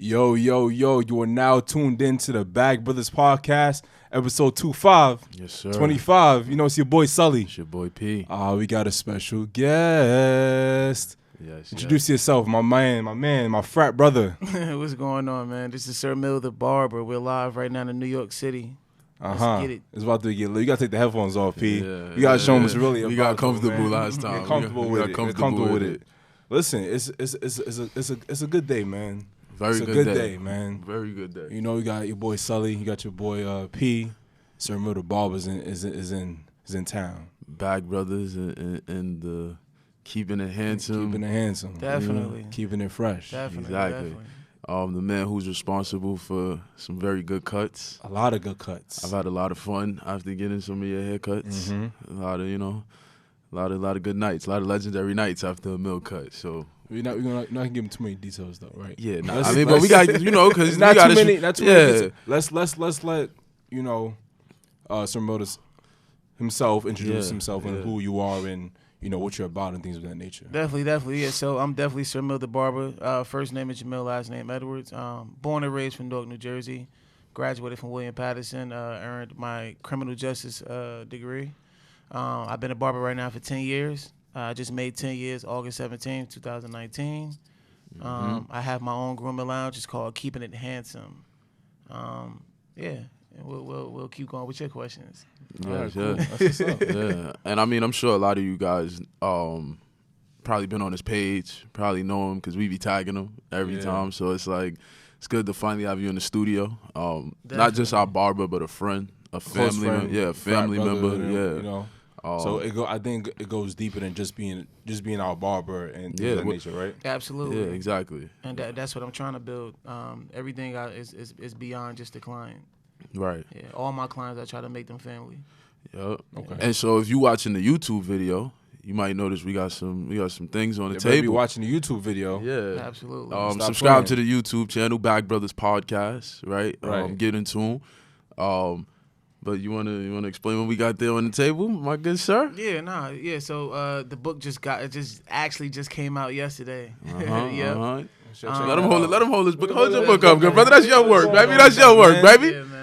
Yo, you are now tuned in to the Bag Brothers podcast, episode 25. Yes, sir. 25. You know, it's your boy Sully. It's your boy P. We got a special guest. Yes. Introduce yourself, my man, my frat brother. What's going on, man? This is SirMilTheBarber. We're live right now in New York City. Let's get it. It's about to get lit. You got to take the headphones off, P. Yeah, you got to show them what's really we about got comfortable man. last time. Get comfortable with it. Listen, it's a good day, man. Very it's a good day, man. Very good day. You know, you got your boy Sully, you got your boy P. SirMilTheBarber is in town. Bag Brothers and the keeping it handsome. Definitely. Keeping it fresh. Definitely. The man who's responsible for some very good cuts. A lot of good cuts. I've had a lot of fun after getting some of your haircuts. Mm-hmm. A lot of good nights, a lot of legendary nights after a mill cut. So we're not gonna give him too many details though, right? Yeah, but we got because not too many. Not too many. Let's let SirMilThe himself introduce himself and who you are and what you're about and things of that nature. Definitely. Yeah. So I'm definitely SirMilTheBarber. First name is JAMILLE, last name Edwards. Born and raised from Newark, New Jersey. Graduated from William Patterson. Earned my criminal justice degree. I've been a barber right now for 10 years. I just made 10 years August 17, 2019. I have my own grooming lounge. It's called Keeping It Handsome. And we'll keep going with your questions. Yeah, cool. That's what's up. Yeah, and I mean, I'm sure a lot of you guys probably been on his page, probably know him because we be tagging him every time. So it's like it's good to finally have you in the studio. Not just our barber, but a friend, a family, a family member. So I think it goes deeper than just being our barber and things of that nature, right? Absolutely. Yeah, exactly. And that's what I'm trying to build. Everything is beyond just the client. Right. Yeah. All my clients, I try to make them family. Yep. Okay. And so if you watching the YouTube video, you might notice we got some things on the table. Be watching the YouTube video. Yeah. Absolutely. Subscribe to the YouTube channel, Bag Brothers Podcast, right? Right. Get in tune. But you wanna explain what we got there on the table, my good sir? Yeah. So the book just came out yesterday. Let Let him hold his book. Hold your book up, good brother. That's your work, baby. That's your work, baby. Yeah, man.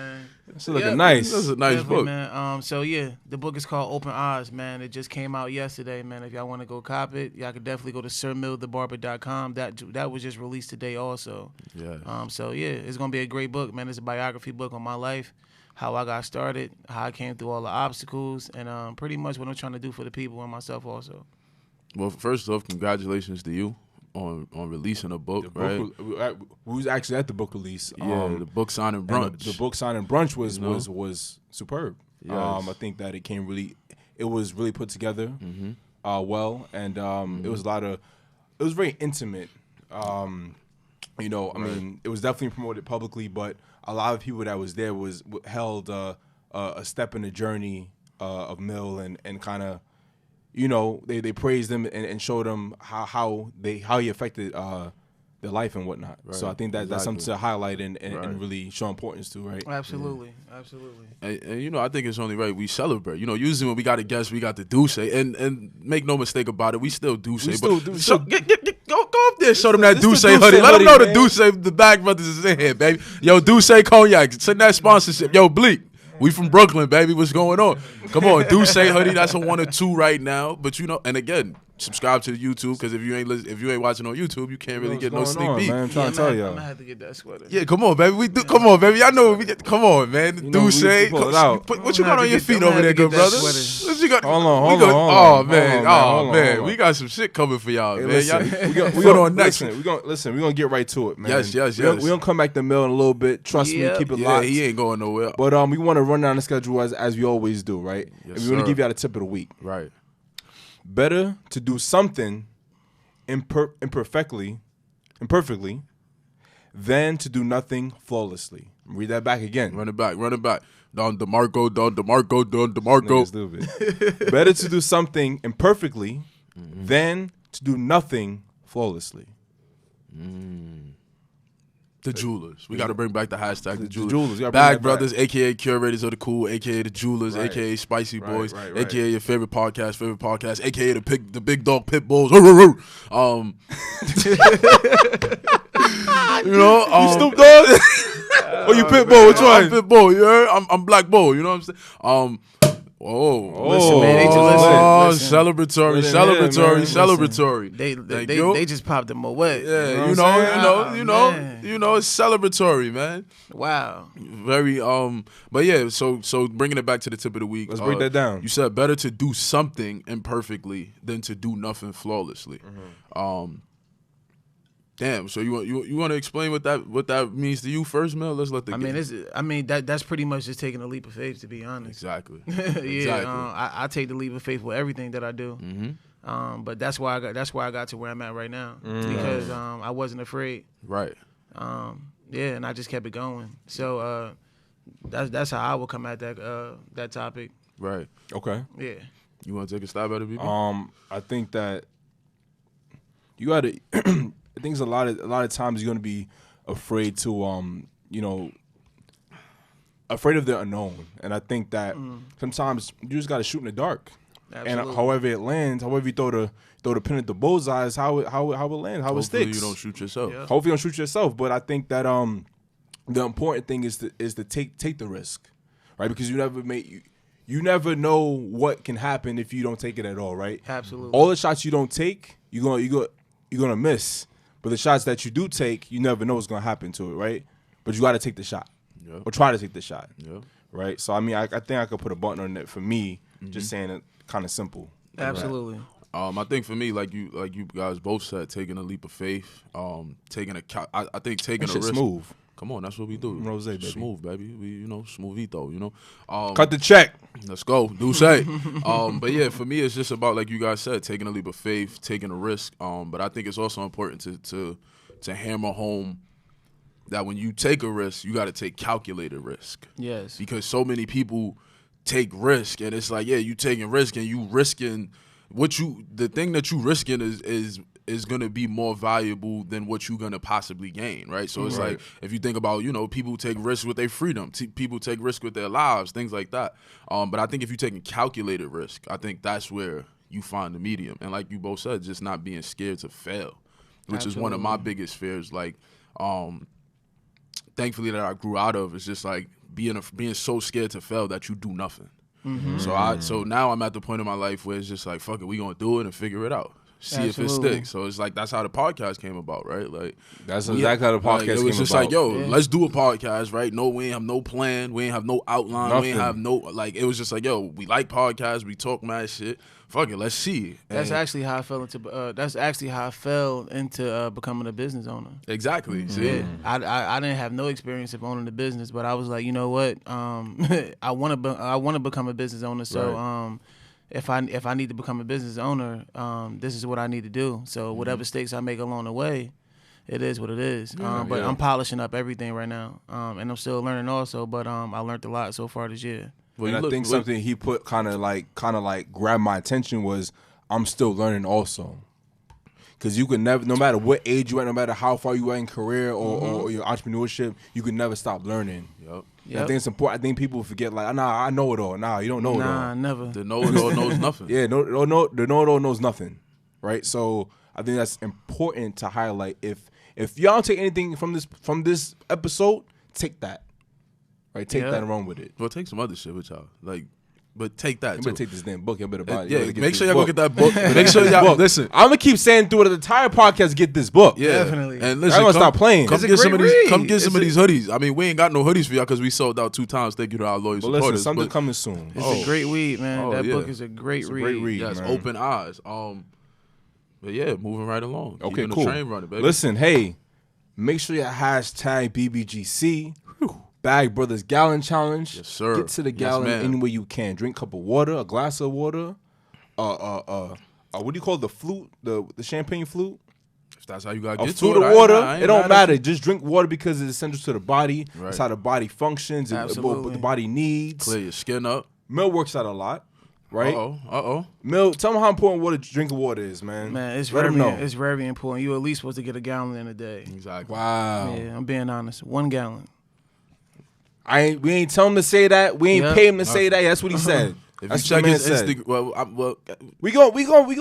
It's looking nice. That's a nice book, man. The book is called Open Eyes, man. It just came out yesterday, man. If y'all want to go cop it, y'all could definitely go to SirMilTheBarber.com. That was just released today, also. Yeah. It's gonna be a great book, man. It's a biography book on my life, how I got started, how I came through all the obstacles, and pretty much what I'm trying to do for the people and myself also. Well, first off, congratulations to you on releasing a book, right? We was actually at the book release. The book signing brunch. The book signing brunch was superb. Yes. I think that it was really put together well, and it was very intimate. I mean, it was definitely promoted publicly, but a lot of people that was there held a step in the journey of Mill and kind of. They praised him and showed him how he affected their life and whatnot. Right. So I think that's something to highlight and really show importance to, right? Absolutely. And I think it's only right we celebrate. Usually when we got a guest, we got the douce, and make no mistake about it, we still douce. Go up there, show them that douce hoodie. Let them know the douce, the Bag Brothers is in here, baby. Yo, douce cognac, send that sponsorship. Yo, Bleak. We from Brooklyn, baby. What's going on? Come on, Douce hoodie. That's a 1 or 2 right now. But and again, subscribe to the YouTube because if you ain't watching on YouTube, you can't really get no sneak peek. I'm trying to tell you. I'm gonna have to get that sweater. Yeah, come on, baby. Come on, baby. I know. Come on, man. Douce. What you got on your feet over there, good brother? What you got? Hold on. Oh man. We got some shit coming for y'all, man. We going next. We're gonna get right to it, man. Yes. We're gonna come back to Mill in a little bit. Trust me, keep it locked. He ain't going nowhere. But we want to run down the schedule as we always do, right? Yes, and we want to give you the tip of the week. Right. Better to do something imperfectly than to do nothing flawlessly. Read that back again. Run it back. Don DeMarco. Better to do something imperfectly than to do nothing flawlessly. The Jewelers. We got to bring back the hashtag, the Jewelers. Jewelers. Bag Brothers, a.k.a. Curators of the Cool, a.k.a. the Jewelers, a.k.a. Spicy Boys, a.k.a. your favorite podcast, a.k.a. the Big Dog Pit Bulls. You know, you Snoop Dogg? Or you Pitbull? Which one? I'm Pitbull. You heard? I'm Black Bull. You know what I'm saying? Listen, man, they just listen. Celebratory. They just popped them away. Yeah, you know, it's celebratory, man. Wow. Very but yeah, so bringing it back to the tip of the week. Let's break that down. You said better to do something imperfectly than to do nothing flawlessly. Damn. So you want to explain what that means to you first, Mel? Let's let the. That's pretty much just taking a leap of faith, to be honest. Exactly. Yeah. I take the leap of faith with everything that I do. But that's why I got to where I'm at right now because I wasn't afraid. Right. Yeah, and I just kept it going. So that's how I would come at that topic. Right. Okay. Yeah. You want to take a stab at it, BB? I think that you got to. I think a lot of times you're gonna be afraid to afraid of the unknown, and I think that sometimes you just gotta shoot in the dark. Absolutely. And however it lands, however you throw the pin at the bullseye is how it lands, how it sticks. Hopefully you don't shoot yourself. Yeah. Hopefully you don't shoot yourself. But I think that the important thing is to take the risk, right? Because you never know what can happen if you don't take it at all, right? Absolutely. All the shots you don't take, you're gonna miss. But the shots that you do take, you never know what's going to happen to it, right? But you got to take the shot. Yep. Or try to take the shot. Yep. Right? So, I mean, I think I could put a button on it for me, just saying it kind of simple. Absolutely. I think for me, like you guys both said, taking a leap of faith, taking a risk. Smooth. Come on, that's what we do. Rose, baby. Smooth, baby. We, smoothito, Cut the check. Let's go. Do say. But yeah, for me, it's just about, like you guys said, taking a leap of faith, taking a risk. But I think it's also important to hammer home that when you take a risk, you got to take calculated risk. Yes. Because so many people take risk, and it's like, yeah, you taking risk, and you risking the thing that you risking is going to be more valuable than what you're going to possibly gain, right? So it's like, if you think about, people take risks with their freedom, people take risks with their lives, things like that. But I think if you're taking calculated risk, I think that's where you find the medium. And like you both said, just not being scared to fail, which is one of my biggest fears. Like, thankfully that I grew out of is just like being so scared to fail that you do nothing. So now I'm at the point in my life where it's just like, fuck it, we gonna do it and figure it out. See if it sticks. So it's like, that's how the podcast came about, right? Like, that's exactly how the podcast came about. It was just like, let's do a podcast, right? No, we ain't have no plan. We ain't have no outline. Nothing. We ain't have no, like, it was just like, we like podcasts. We talk mad shit. Fuck it, let's see. That's actually how I fell into becoming a business owner. Exactly. Yeah, I didn't have no experience of owning a business, but I was like, you know what? I want to become a business owner. So if I need to become a business owner, this is what I need to do. So whatever mistakes I make along the way, it is what it is. But I'm polishing up everything right now, and I'm still learning also. But I learned a lot so far this year. Well, and I think something he put kind of like grabbed my attention was, I'm still learning also. Because you can never, no matter what age you at, no matter how far you are in career or your entrepreneurship, you can never stop learning. Yep. I think it's important. I think people forget, like, nah, I know it all. Nah, you don't know it all. Nah, never. The know-it-all knows nothing. Yeah, the know-it-all knows nothing, right? So I think that's important to highlight. If y'all don't take anything from this episode, take that, right? Take that and run with it. Well, take some other shit with y'all, like. But take that. You better take this damn book. You better buy it. Yeah, make sure y'all go get that book. Make sure y'all listen. I'm gonna keep saying through the entire podcast, get this book. Yeah, definitely. And listen, I'm gonna stop playing. Come get some of these. Come get some of these hoodies. I mean, we ain't got no hoodies for y'all because we sold out 2 times. Thank you to our loyal supporters. Listen, something coming soon. It's a great read, man. That book is a great read. Great read. Yes, man. open eyes. But yeah, moving right along. Okay, keeping cool. The train running, baby. Listen, hey, make sure you hashtag BBGC. Bag Brothers Gallon Challenge. Yes, sir. Get to the gallon any way you can. Drink a cup of water, a glass of water. What do you call the flute? The champagne flute? If that's how you gotta get flute to it. of water. It don't matter. Just drink water because it's essential to the body. Right. It's how the body functions. What the body needs. Clear your skin up. Mel works out a lot. Right? Uh-oh. Mel, tell me how important drinking water is, man. Man, it's It's very important. You at least supposed to get a gallon in a day. Exactly. Wow. Yeah, I'm being honest. 1 gallon. We ain't tell him to say that. We ain't pay him to say that. That's what he said. If That's you check what his the man Instagram, we go.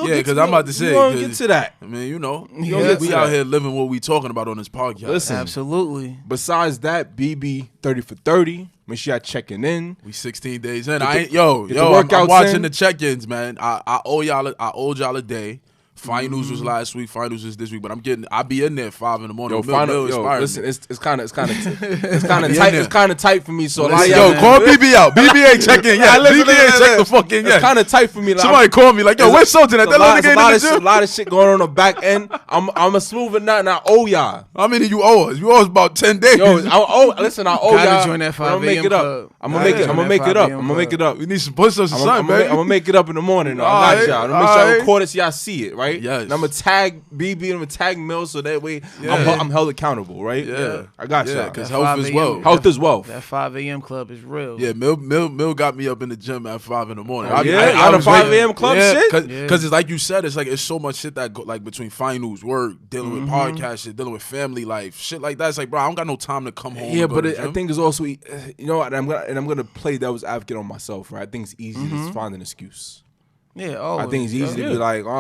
yeah, because I'm about to say, we gonna get to that. I mean, you know, Yeah. we out here living what we talking about on this podcast. Listen. Absolutely. Besides that, BB 30 for 30. Make sure y'all checking in. We 16 days in. Get I the- ain't yo. get the I'm workouts watching in. the check-ins, man. I owed y'all a day. Finals was last week. Finals is this week. But I be in there at 5 in the morning. Listen, me. it's kind of tight. It's kind of tight for me. So like, Yo, call BB out. BB ain't checking yet. BB ain't check the fuck in It's yet. kind of tight for me. Like, Somebody call me like, yo, where's Sultan at? That little nigga in the gym. A lot of shit going on the back end. I'm a smoother nut, and I owe y'all. How many you owe us? You owe us about 10 days. Yo, I owe Gotta y'all. join that 5 I'm gonna make a.m. it up. club. I'm gonna make it. I'm gonna make it up. I'm gonna make it up. We need some push-ups or I'm something, baby. gonna make it up in the morning. Though. I got y'all. I'm gonna make sure I Alright. record it so y'all see it, right? Yes. And I'm gonna tag BB and I'm gonna tag Mill so that way Yeah. I'm held accountable, right? Yeah. I got Yeah, y'all. because That health 5 is a.m. wealth. Health is wealth. That 5 a.m. club is real. Yeah, Mill got me up in the gym at 5 in the morning. Oh, yeah? Y'all the was 5 waiting. a.m. club shit? Because it's like you said, it's so much shit that go, like between finals, work, dealing with podcast shit, dealing with family life, shit like that. It's like, bro, I don't got no time to come home. Yeah, and go but to the I gym. think it's also, you know what? I'm gonna play devil's advocate on myself, right? I think it's easy to find an excuse. Yeah. Oh, I think it's easy to be like, oh,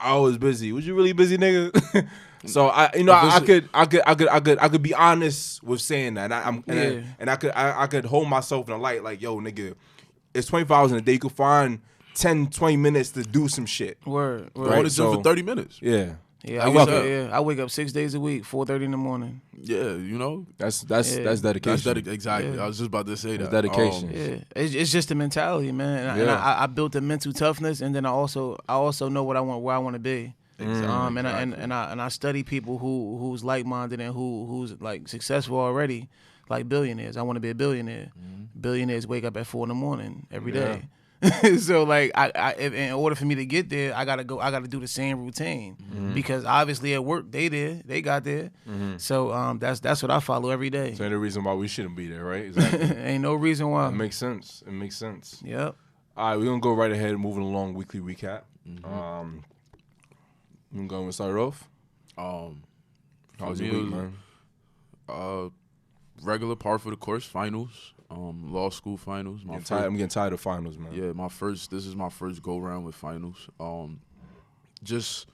I was busy. Was you really busy, nigga? So I could be honest with saying that. I could hold myself in a light like, yo, nigga, it's 24 hours in a day. You could find 10, 20 minutes to do some shit. Word. Go to Right, the gym so- for 30 minutes. Yeah. Yeah, I I wake up 6 days a week, 4:30 in the morning. Yeah, you know, That's Yeah. dedication. exactly. Yeah. I was just about to say that. dedication. Yeah, it's just the mentality, man. And Yeah. I built the mental toughness, and then I also know what I want, where I want to be. And I study people who's like minded and who's like successful already, like billionaires. I want to be a billionaire. Billionaires wake up at 4 in the morning every day. So like in order for me to get there, I gotta do the same routine because obviously at work they got there. So that's what I follow every day. So ain't no reason why we shouldn't be there, right? Exactly. Ain't no reason why. It makes sense. It makes sense. Yep. All right, we're gonna go right ahead, moving along. Weekly recap. I'm going to start off. How was your week, man? Regular par for the course, finals, law school finals. I'm getting tired of finals, man. Yeah, this is my first go round with finals. Just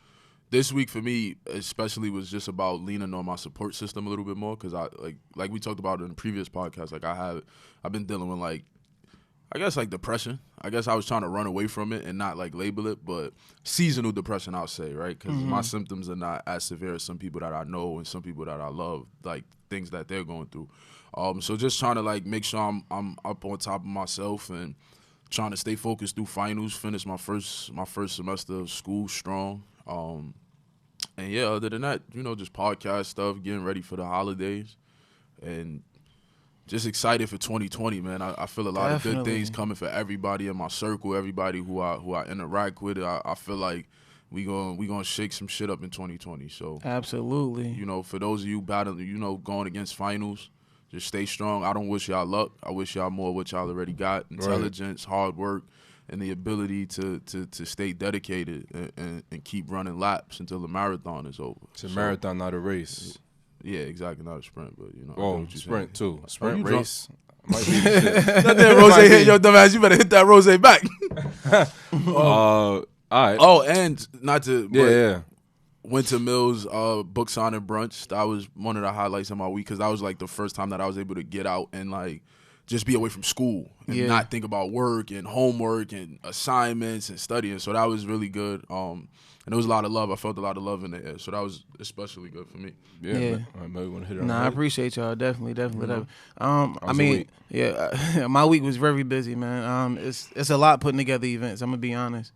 this week for me, especially, was just about leaning on my support system a little bit more because I like we talked about in the previous podcast. Like I've been dealing with I guess depression. I guess I was trying to run away from it and not label it, but seasonal depression, I'll say, right? Because my symptoms are not as severe as some people that I know and some people that I love, like things that they're going through. So just trying to make sure I'm up on top of myself and trying to stay focused through finals. Finish my first semester of school strong. And yeah, other than that, just podcast stuff, getting ready for the holidays, and just excited for 2020, man. I feel a lot of good things coming for everybody in my circle, everybody who I interact with. I feel like we gonna shake some shit up in 2020. So absolutely, for those of you battling, going against finals, just stay strong. I don't wish y'all luck. I wish y'all more of what y'all already got: intelligence, hard work, and the ability to stay dedicated and keep running laps until the marathon is over. It's a marathon, not a race. Yeah, exactly. Not a sprint, but Oh, sprint too. Sprint you race. Might be the shit. That damn rose hit your dumb ass. You better hit that rose back. All right. Oh, and not to Yeah. went to Mill's book signing brunch. That was one of the highlights of my week because that was the first time that I was able to get out and just be away from school and not think about work and homework and assignments and studying. So that was really good. And there was a lot of love. I felt a lot of love in the air. So that was especially good for me. Yeah. I might want to hit it. I appreciate y'all. Definitely. I mean, my week was very busy, man. It's a lot putting together events. I'm gonna be honest.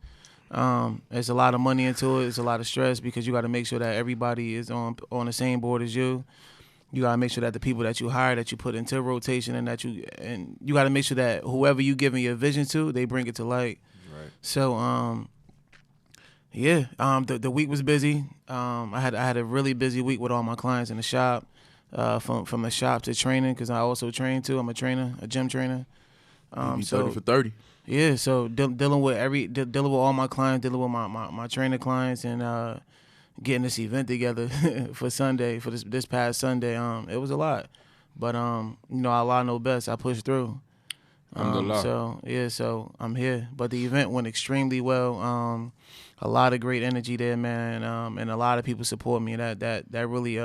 There's a lot of money into it. It's a lot of stress because you got to make sure that everybody is on the same board as you. You got to make sure that the people that you hire, that you put into rotation, and you got to make sure that whoever you giving your vision to, they bring it to light. Right. So, the week was busy. I had a really busy week with all my clients in the shop, from the shop to training because I also train too. I'm a trainer, a gym trainer. 30 for 30. Yeah, so dealing with all my clients, dealing with my trainer clients, and getting this event together for Sunday, for this past Sunday, it was a lot. But Allah know best. I pushed through. So I'm here. But the event went extremely well. A lot of great energy there, man, and a lot of people support me. That really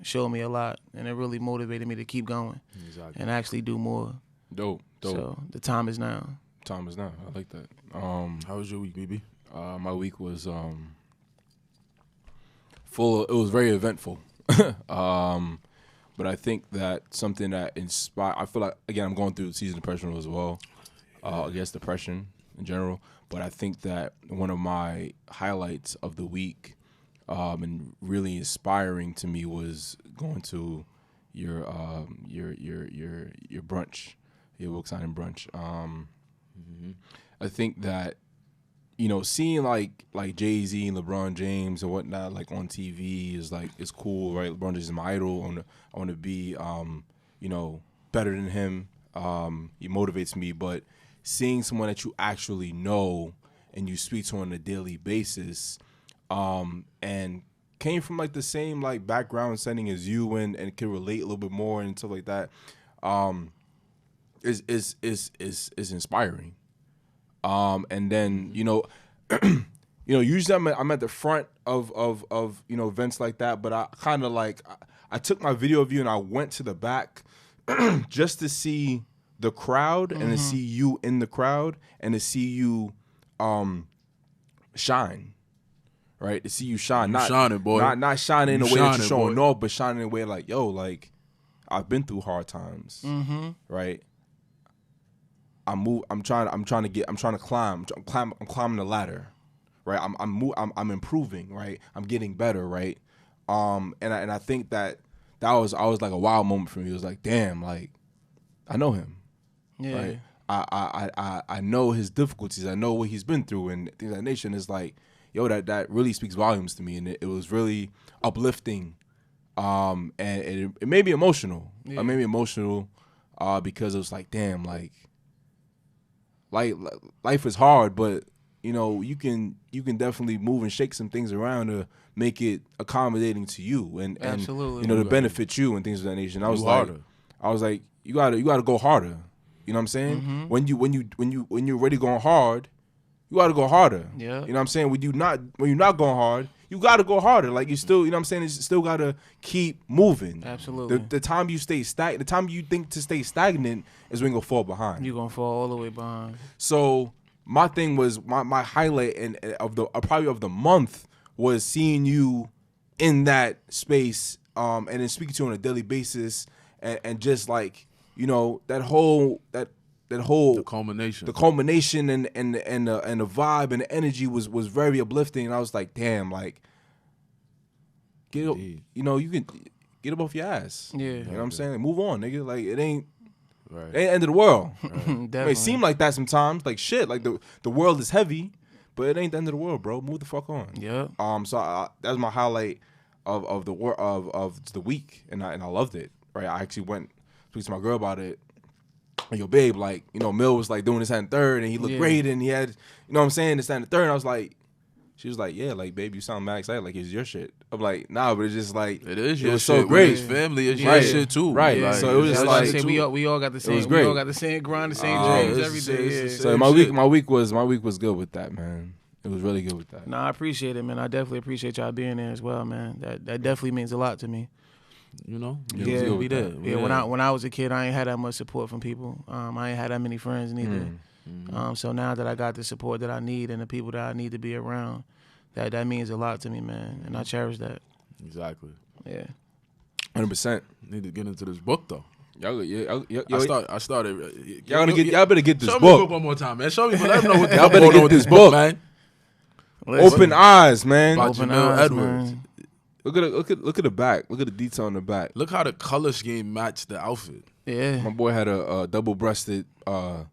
showed me a lot, and it really motivated me to keep going and actually do more. Dope. So the time is now. Time is now. I like that. How was your week, BB? My week was full. It was very eventful. But I think that something that inspired. I feel like again I'm going through season depression as well. I guess depression in general. But I think that one of my highlights of the week and really inspiring to me was going to your brunch, your book signing brunch. I think that seeing like Jay-Z and LeBron James and whatnot like on TV is like it's cool, right? LeBron James is my idol. I want to be better than him. He motivates me, but seeing someone that you actually know and you speak to on a daily basis, and came from like the same like background setting as you and can relate a little bit more and stuff like that, is inspiring. And then usually I'm at the front of events like that, but I kind of like I took my video of you and I went to the back just to see the crowd and to see you in the crowd and to see you shine, right? To see you shine, not shining, boy. Not shining in a way that you're showing off, but shining in a way like, yo, like I've been through hard times, right? I'm trying to climb. I'm climbing the ladder, right? I'm improving, right? I'm getting better, right? And I think that was like a wild moment for me. It was like, damn, like I know him. Yeah. Right? I know his difficulties. I know what he's been through and things of that nature. And it's like, yo, that really speaks volumes to me. And it was really uplifting. And it made me emotional. Yeah. It made me emotional because it was like, damn, like life is hard, but you can definitely move and shake some things around to make it accommodating to you and Absolutely. to benefit you and things of that nature. And I was like, you gotta go harder. You know what I'm saying? When you're already going hard, you gotta go harder. Yeah. You know what I'm saying? When you're not going hard, you gotta go harder. Like you still, you know what I'm saying? You still gotta keep moving. Absolutely. The time you stay the time you think to stay stagnant is when you're gonna fall behind. You're gonna fall all the way behind. So my thing was my highlight and of the month was seeing you in that space and then speaking to you on a daily basis and just like that whole the culmination and the vibe and the energy was very uplifting. And I was like, damn, like get up, you can get up off your ass. Yeah. You know what I'm saying? Like, move on, nigga. Like it ain't right. the end of the world. Right. It may seem like that sometimes, like shit, like the world is heavy, but it ain't the end of the world, bro. Move the fuck on. Yeah. So that was my highlight of the week, and I loved it. Right. I actually went speak to my girl about it. And yo, babe, like, Mill was like doing this and third, and he looked great, and he had, what I'm saying, this and the third. And I was like, she was like, yeah, like, babe, you sound mad excited, like it's your shit. I'm like, nah, but it's just like it is your was shit. so great. It's family, it's your shit too. Right. Like, so it was just like we all got the same. It was great. We all got the same grind, the same dreams every day. So my week was good with that, man. It was really good with that. Nah, I appreciate it, man. I definitely appreciate y'all being there as well, man. That definitely means a lot to me. Yeah, be there. Yeah, when I was a kid, I ain't had that much support from people. I ain't had that many friends neither. So now that I got the support that I need and the people that I need to be around, that means a lot to me, man, and I cherish that. Exactly. Yeah. 100%. Need to get into this book though. I started. Y'all better get this show book. Me the book one more time, man. Show me. Let them know what y'all better get this book, man. Open eyes, man. By JAMILLE Edwards. Man. Look at the back. Look at the detail on the back. Look how the color scheme matched the outfit. Yeah. My boy had a double-breasted, What's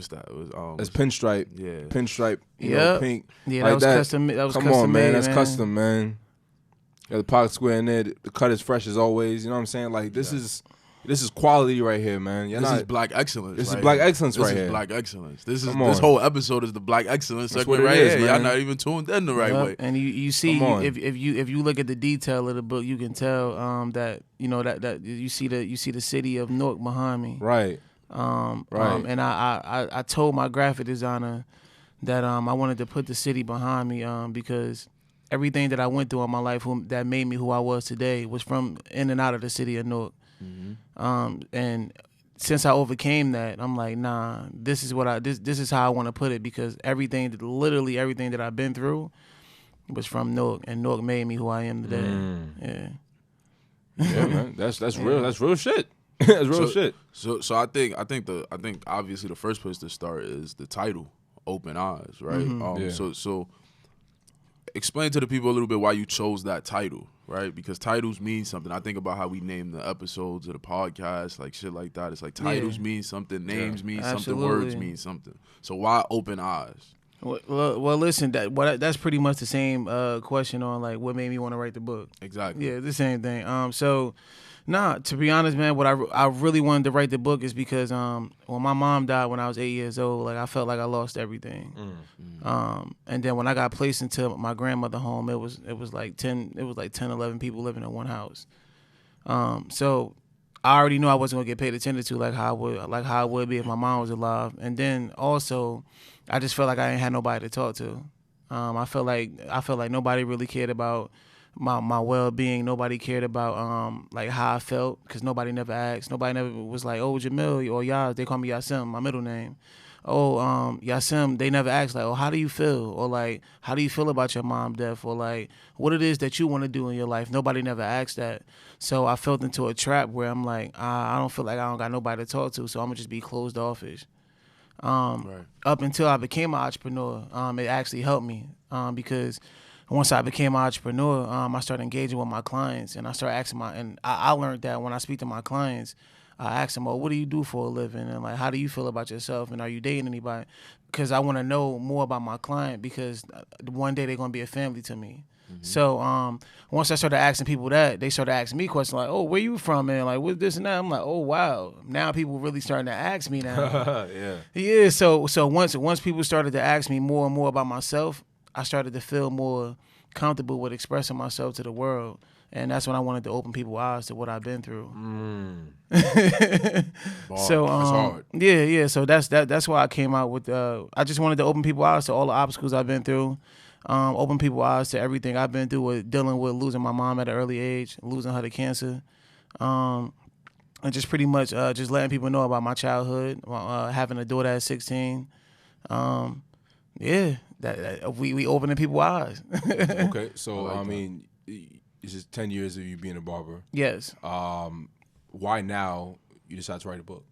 that? It was that's pinstripe. Yeah. Pinstripe. Pink. Yeah, like that was custom. That was Come custom on, man. made, That's custom, man. Got the pocket square in there. The cut is fresh as always. You know what I'm saying? Like this is This is quality right here, man. This is black excellence. This is black excellence right here. This is black excellence. This whole episode is the black excellence segment right here. Y'all not even tuned in the right way. And you see, if you look at the detail of the book, you can tell that that you see the city of Newark behind me. Right. And I told my graphic designer that I wanted to put the city behind me because everything that I went through in my life that made me who I was today was from in and out of the city of Newark. Mm-hmm. And since I overcame that, I'm like, nah, this is how I want to put it, because literally everything that I've been through was from Newark, and Newark made me who I am today. Yeah, man, that's real. That's real shit. That's real shit. So I think obviously the first place to start is the title, Open Eyes, right? Mm-hmm. So explain to the people a little bit why you chose that title, right? Because titles mean something. I think about how we name the episodes of the podcast, like shit like that. It's like titles mean something, names mean something, words mean something. So why Open Eyes? Well, listen, that's pretty much the same question on like what made me want to write the book. Exactly. Yeah, the same thing. To be honest, man, what I really wanted to write the book is because when my mom died when I was 8 years old, like I felt like I lost everything. And then when I got placed into my grandmother home, it was like 10, 11 people living in one house. So I already knew I wasn't gonna get paid attention to like how I would be if my mom was alive. And then also, I just felt like I ain't had nobody to talk to. I felt like nobody really cared about my well-being. Nobody cared about like how I felt, because nobody never asked. Nobody never was like, oh, Jamil or Yaz. They call me Yasim, my middle name. Oh, Yasim. They never asked like, oh, how do you feel? Or like, how do you feel about your mom death? Or like, what it is that you want to do in your life. Nobody never asked that. So I felt into a trap where I'm like, I don't feel like I don't got nobody to talk to, so I'm gonna just be closed offish. Up until I became an entrepreneur, it actually helped me because once I became an entrepreneur, I started engaging with my clients, and I started asking I learned that when I speak to my clients, I ask them, oh, what do you do for a living? And like, how do you feel about yourself? And are you dating anybody? Because I want to know more about my client, because one day they're going to be a family to me. Mm-hmm. So once I started asking people that, they started asking me questions like, oh, where you from, man? Like, what's this and that? I'm like, oh, wow. Now people really starting to ask me now. Yeah. So once people started to ask me more and more about myself, I started to feel more comfortable with expressing myself to the world. And that's when I wanted to open people's eyes to what I've been through. So that's hard. Yeah. So that's why I came out with. I just wanted to open people's eyes to all the obstacles I've been through. Open people's eyes to everything I've been through with dealing with losing my mom at an early age, losing her to cancer, and just pretty much just letting people know about my childhood, having a daughter at 16. That we opening people's eyes. Okay, so I mean, it's just 10 years of you being a barber. Yes. Why now you decide to write a book?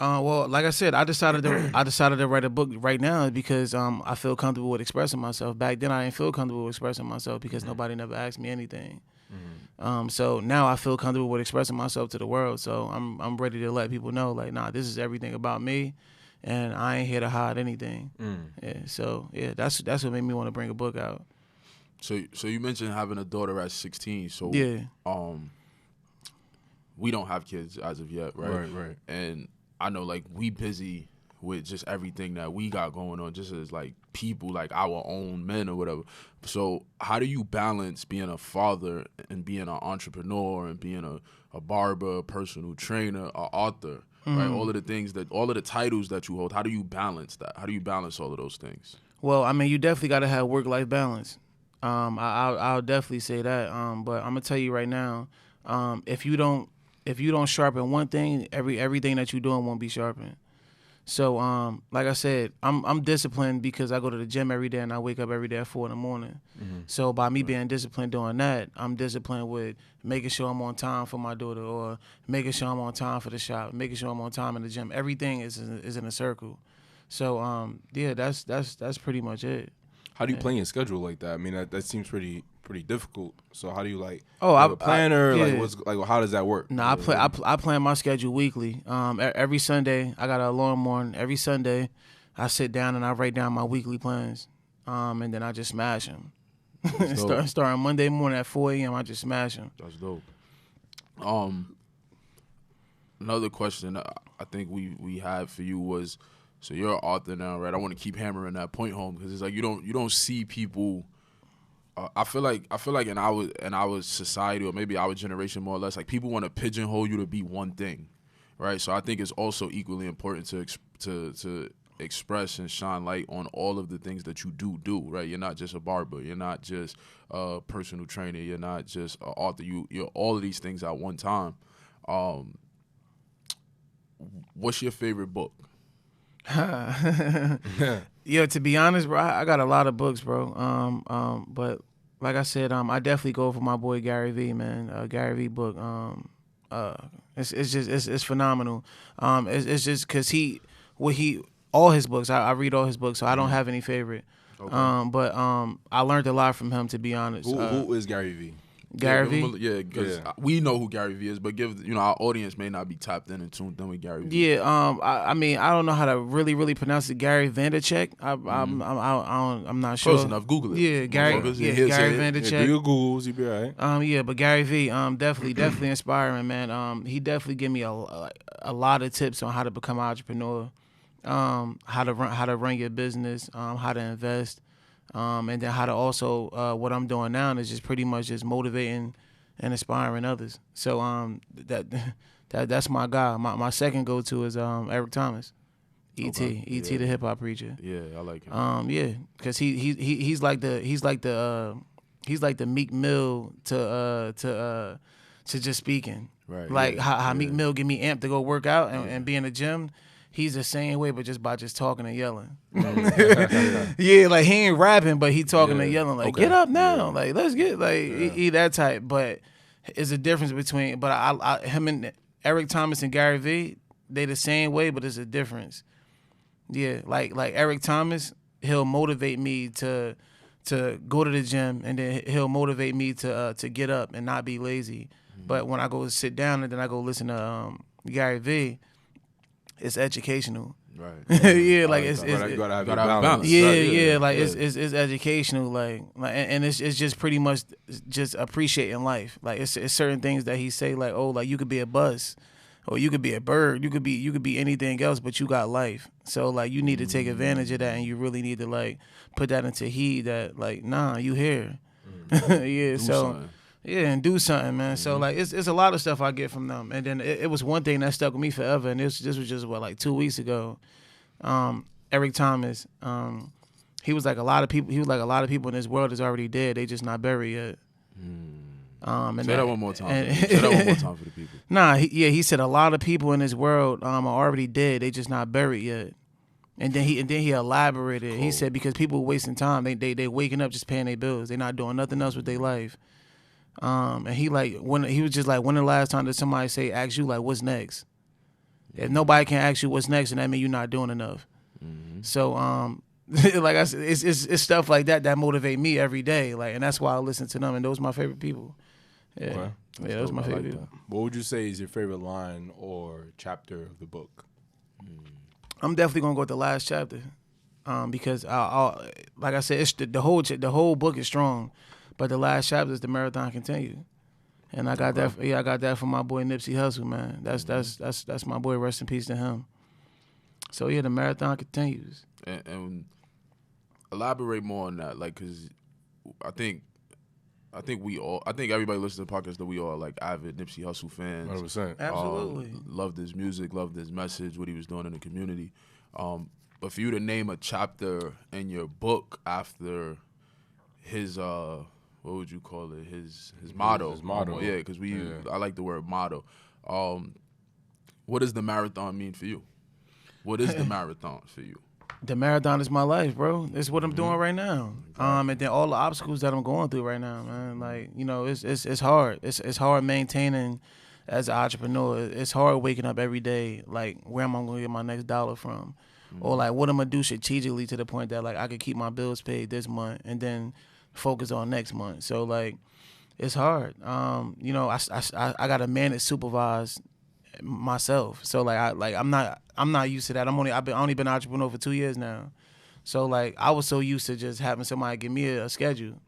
Well, like I said, I decided to write a book right now because I feel comfortable with expressing myself. Back then, I didn't feel comfortable with expressing myself because nobody never asked me anything. So now I feel comfortable with expressing myself to the world. So I'm ready to let people know, like, nah, this is everything about me, and I ain't here to hide anything. Yeah. So yeah, that's what made me want to bring a book out. So you mentioned having a daughter at 16. So yeah. We don't have kids as of yet, right? Right. And I know, like, we busy with just everything that we got going on, just as, like, people, like, our own men or whatever. So how do you balance being a father and being an entrepreneur and being a barber, a personal trainer, an author, right? All of the titles that you hold, how do you balance that? How do you balance all of those things? Well, I mean, you definitely got to have work-life balance. I'll definitely say that. But I'm gonna tell you right now, if you don't sharpen one thing, everything that you're doing won't be sharpened. So, like I said, I'm disciplined because I go to the gym every day and I wake up every day at 4 a.m. So by me being disciplined doing that, I'm disciplined with making sure I'm on time for my daughter, or making sure I'm on time for the shop, making sure I'm on time in the gym. Everything is in a circle. So, yeah, that's pretty much it. How do you plan your schedule like that? I mean, that seems pretty difficult. So how do you have a planner? How does that work? No, I plan my schedule weekly. Every Sunday I got an alarm on. Every Sunday I sit down and I write down my weekly plans. And then I just smash them. Starting Monday morning at 4 a.m. I just smash them. That's dope. Another question I think we had for you was, so you're an author now, right? I want to keep hammering that point home because it's like you don't see people. I feel like in our society, or maybe our generation more or less, like people want to pigeonhole you to be one thing, right? So I think it's also equally important to express and shine light on all of the things that you do, right? You're not just a barber, you're not just a personal trainer, you're not just an author. You're all of these things at one time. What's your favorite book? Yo, to be honest, bro, I got a lot of books, bro. But like I said, I definitely go for my boy Gary V, man. Gary V book. It's phenomenal. It's just because all his books. I read all his books, so I don't have any favorite. Okay. But I learned a lot from him, to be honest. Who is Gary V? Gary V? Yeah, because we know who Gary V is, but our audience may not be tapped in and tuned in with Gary V. Yeah, I mean, I don't know how to really pronounce it. Gary Vaynerchuk. I'm not sure. Close enough. Google it. Yeah, Gary Vaynerchuk. Do your Googles, you be all right. Yeah, but Gary V, definitely inspiring, man. He definitely gave me a lot of tips on how to become an entrepreneur, how to run your business, how to invest. And then how to also what I'm doing now is just pretty much just motivating and inspiring others. So that's my guy. My second go to is Eric Thomas, E.T. E.T. the hip hop preacher. Yeah, I like him. Yeah, because he's like the Meek Mill to just speaking. Right. Like how Meek Mill get me amped to go work out and be in the gym. He's the same way, but just by talking and yelling. Yeah, like he ain't rapping, but he talking and yelling. Like, get up now. Like, let's get he that type. But it's a difference between. But him and Eric Thomas and Gary V, they the same way, but there's a difference. Yeah, like Eric Thomas, he'll motivate me to go to the gym, and then he'll motivate me to get up and not be lazy. But when I go sit down and then I go listen to Gary V, it's educational. Right. Yeah, like you gotta have balance. Yeah, like it's educational, like and it's just pretty much just appreciating life. Like it's certain things that he say, like, oh, like you could be a bus, or you could be a bird, you could be anything else, but you got life. So like you need to take advantage of that, and you really need to like put that into heed that like, nah, you here. Yeah, so. Something. Yeah, and do something, man. So like, it's a lot of stuff I get from them, and then it was one thing that stuck with me forever, and this was just like 2 weeks ago. Eric Thomas, he was like a lot of people. He was like a lot of people in this world is already dead. They just not buried yet. And say that one more time. Say that one more time for the people. Nah, he said a lot of people in this world are already dead. They just not buried yet. And then he elaborated. Cool. He said because people wasting time. They waking up just paying their bills. They not doing nothing else with their life. And he was just like, when the last time did somebody ask you like, what's next? If nobody can ask you what's next, then that means you're not doing enough. So like I said, it's stuff like that motivate me every day. Like, and that's why I listen to them, and those are my favorite people. Yeah, okay. Yeah, those are my favorite people. What would you say is your favorite line or chapter of the book? I'm definitely gonna go with the last chapter, because I'll like I said, it's the whole book is strong. But the last chapter is the marathon continue, and I got that. Yeah, I got that from my boy Nipsey Hussle, man. That's my boy. Rest in peace to him. So yeah, the marathon continues. And elaborate more on that, like, cause I think everybody listening to the podcast that we all like avid Nipsey Hussle fans. 100%. Absolutely. Loved his music, loved his message, what he was doing in the community. But for you to name a chapter in your book after his what would you call it? His motto. His motto. Yeah, because I like the word motto. What does the marathon mean for you? What is the marathon for you? The marathon is my life, bro. It's what I'm doing right now. And then all the obstacles that I'm going through right now, man. Like, it's hard. It's hard maintaining as an entrepreneur. It's hard waking up every day, like, where am I going to get my next dollar from? Or like, what I'm going to do strategically to the point that like I could keep my bills paid this month and then focus on next month. So like, it's hard. I got a man that supervise myself. So like I'm not used to that. I've only been an entrepreneur for 2 years now. So like I was so used to just having somebody give me a schedule.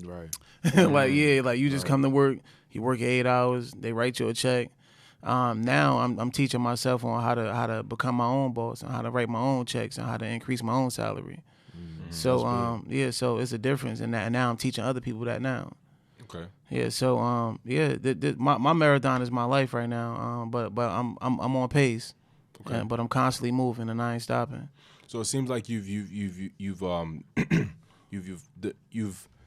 Right. Like you just come to work, you work 8 hours, they write you a check. Now I'm teaching myself on how to become my own boss and how to write my own checks and how to increase my own salary. So so it's a difference in that, and now I'm teaching other people that now. Okay. Yeah, so my marathon is my life right now. But I'm on pace. Okay. But I'm constantly moving and I ain't stopping. So it seems like you've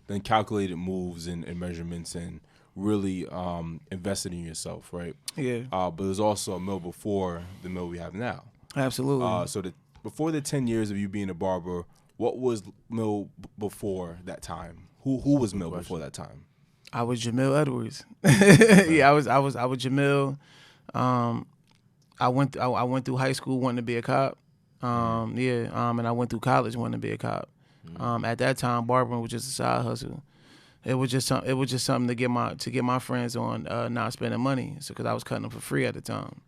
done calculated moves and measurements and really invested in yourself, right? Yeah. But there's also a mill before the mill we have now. Absolutely. So before the 10 years of you being a barber, what was mill before that time? Who was mill before that time? I was JAMILLE Edwards. Yeah, I was JAMILLE. I went through high school wanting to be a cop. And I went through college wanting to be a cop. At that time, barbering was just a side hustle. It was just something to get my friends on not spending money. So because I was cutting them for free at the time.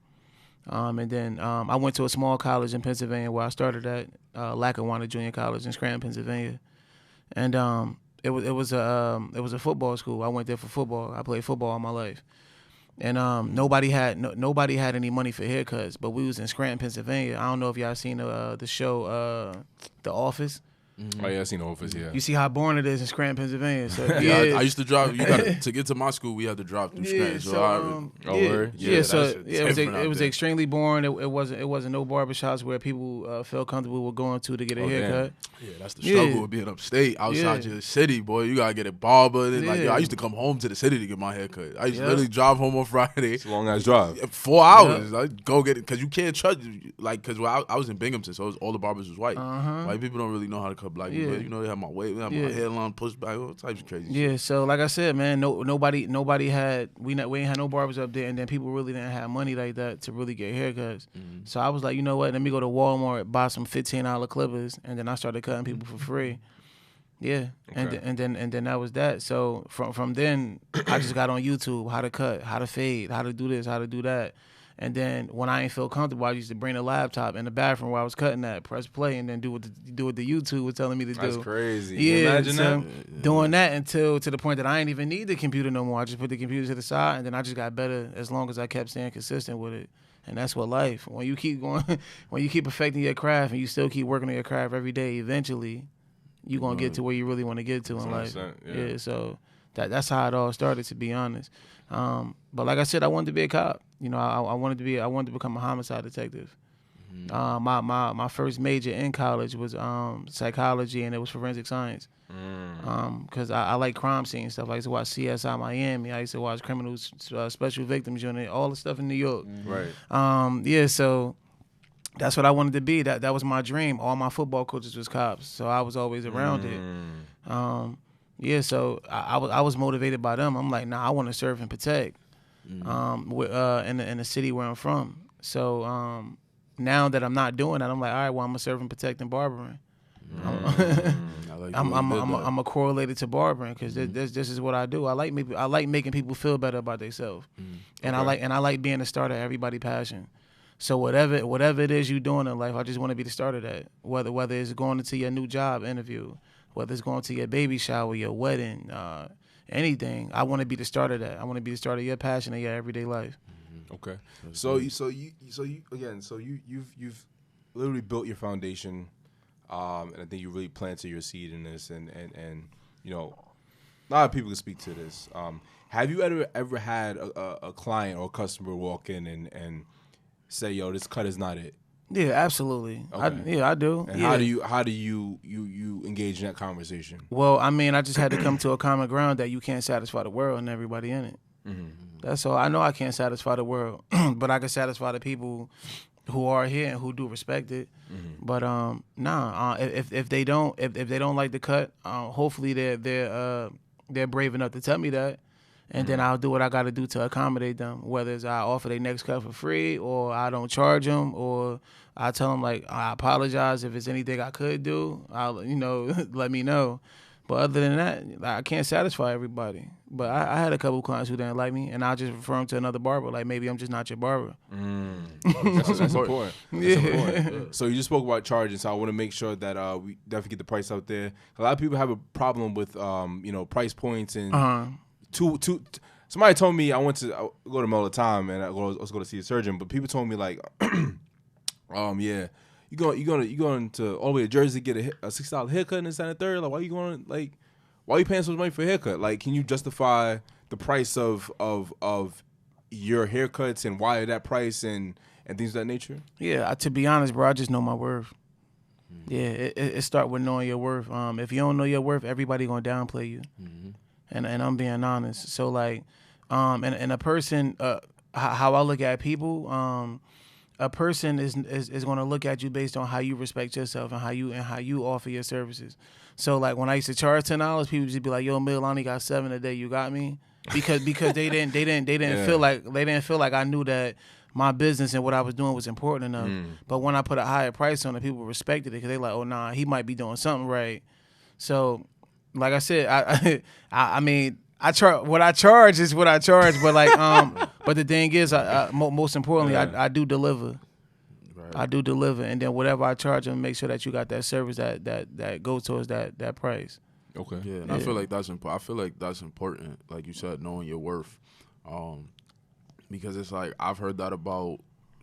And then I went to a small college in Pennsylvania where I started at Lackawanna Junior College in Scranton, Pennsylvania, and it was a football school. I went there for football. I played football all my life, and nobody had any money for haircuts. But we was in Scranton, Pennsylvania. I don't know if y'all seen the show The Office. Oh yeah, I seen The Office. Yeah, you see how boring it is in Scranton, Pennsylvania. So yeah, I used to drive. To get to my school, we had to drive through Scranton. It was extremely boring. It wasn't no barbershops where people felt comfortable with going to get a haircut. Yeah, that's the struggle with being upstate, outside your city, boy. You gotta get a barber. And I used to come home to the city to get my haircut. I used to literally drive home on Friday. It's a long ass drive. 4 hours. I'd go get it because you can't trust. Because I was in Binghamton, so all the barbers was white. White people don't really know how to cut black people. You know, they have my weight, they have my hairline pushed back, all types of crazy shit. So like I said, man, nobody had we ain't had no barbers up there, and then people really didn't have money like that to really get haircuts. So I was like, you know what? Let me go to Walmart, buy some $15 clippers, and then I started cutting people for free. Yeah, okay. and then that was that. So from then, I just got on YouTube how to cut, how to fade, how to do this, how to do that. And then when I ain't feel comfortable, I used to bring the laptop in the bathroom where I was cutting at, press play, and then do what the YouTube was telling me to do. That's crazy. Yeah, imagine that. Doing that until to the point that I ain't even need the computer no more. I just put the computer to the side, and then I just got better as long as I kept staying consistent with it. And that's what life. When you keep going, when you keep perfecting your craft, and you still keep working on your craft every day, eventually, you're gonna get to where you really want to get to in life. Yeah. So that's how it all started, to be honest. But like I said, I wanted to be a cop. You know, I wanted to become a homicide detective. My first major in college was psychology, and it was forensic science. Because I like crime scene stuff. I used to watch CSI Miami. I used to watch Criminals Special Victims Unit, all the stuff in New York. Right. So that's what I wanted to be. That was my dream. All my football coaches was cops, so I was always around it. So I was motivated by them. I'm like, nah, I want to serve and protect. In the city where I'm from. So now that I'm not doing that, I'm like, all right, well, I'm gonna serve and protect and barbering. I'm a correlated to barbering because this is what I do. I like making people feel better about themselves, and I like being the start of everybody's passion. So whatever it is you're doing in life, I just want to be the start of that. Whether it's going into your new job interview, whether it's going to your baby shower, your wedding, anything, I want to be the start of that. I want to be the start of your passion in your everyday life. Okay. So you've literally built your foundation, and I think you really planted your seed in this, and you know, a lot of people can speak to this. Have you ever had a client or a customer walk in and say, "Yo, this cut is not it"? Yeah, absolutely. Okay. I do. And how do you engage in that conversation? Well, I mean, I just had to come to a common ground that you can't satisfy the world and everybody in it. That's all. I know I can't satisfy the world, but I can satisfy the people who are here and who do respect it. But if they don't like the cut, hopefully they're brave enough to tell me that. And then I'll do what I got to do to accommodate them, whether it's I offer their next cut for free or I don't charge them, or I tell them, like, I apologize if it's anything I could do. Let me know. But other than that, I can't satisfy everybody. But I had a couple clients who didn't like me, and I'll just refer them to another barber. Like, maybe I'm just not your barber. That's important. Important. So you just spoke about charging, so I want to make sure that we definitely get the price out there. A lot of people have a problem with price points and somebody told me I go to Mel all the time, and I was going to see a surgeon. But people told me like, yeah, you going to all the way to Jersey to get a $6 haircut and this and the third. Like, why you paying so much money for a haircut? Like, can you justify the price of your haircuts and why that price and things of that nature? Yeah, to be honest, bro, I just know my worth. Yeah, it start with knowing your worth. If you don't know your worth, everybody gonna downplay you. And I'm being honest. So like, and a person, how I look at people, a person is gonna look at you based on how you respect yourself and how you offer your services. So like when I used to charge $10, people just be like, "Yo, Mill, I only got 7 a day. You got me?" Because they didn't feel like I knew that my business and what I was doing was important enough. But when I put a higher price on it, people respected it because they like, oh nah, he might be doing something right. So, like I said, I mean, what I charge is what I charge. But like, but the thing is, most importantly, I do deliver. Right. I do deliver, and then whatever I charge them, make sure that you got that service that goes towards that price. Okay. Yeah, and I feel like that's important. Like you said, knowing your worth. Because it's like I've heard that about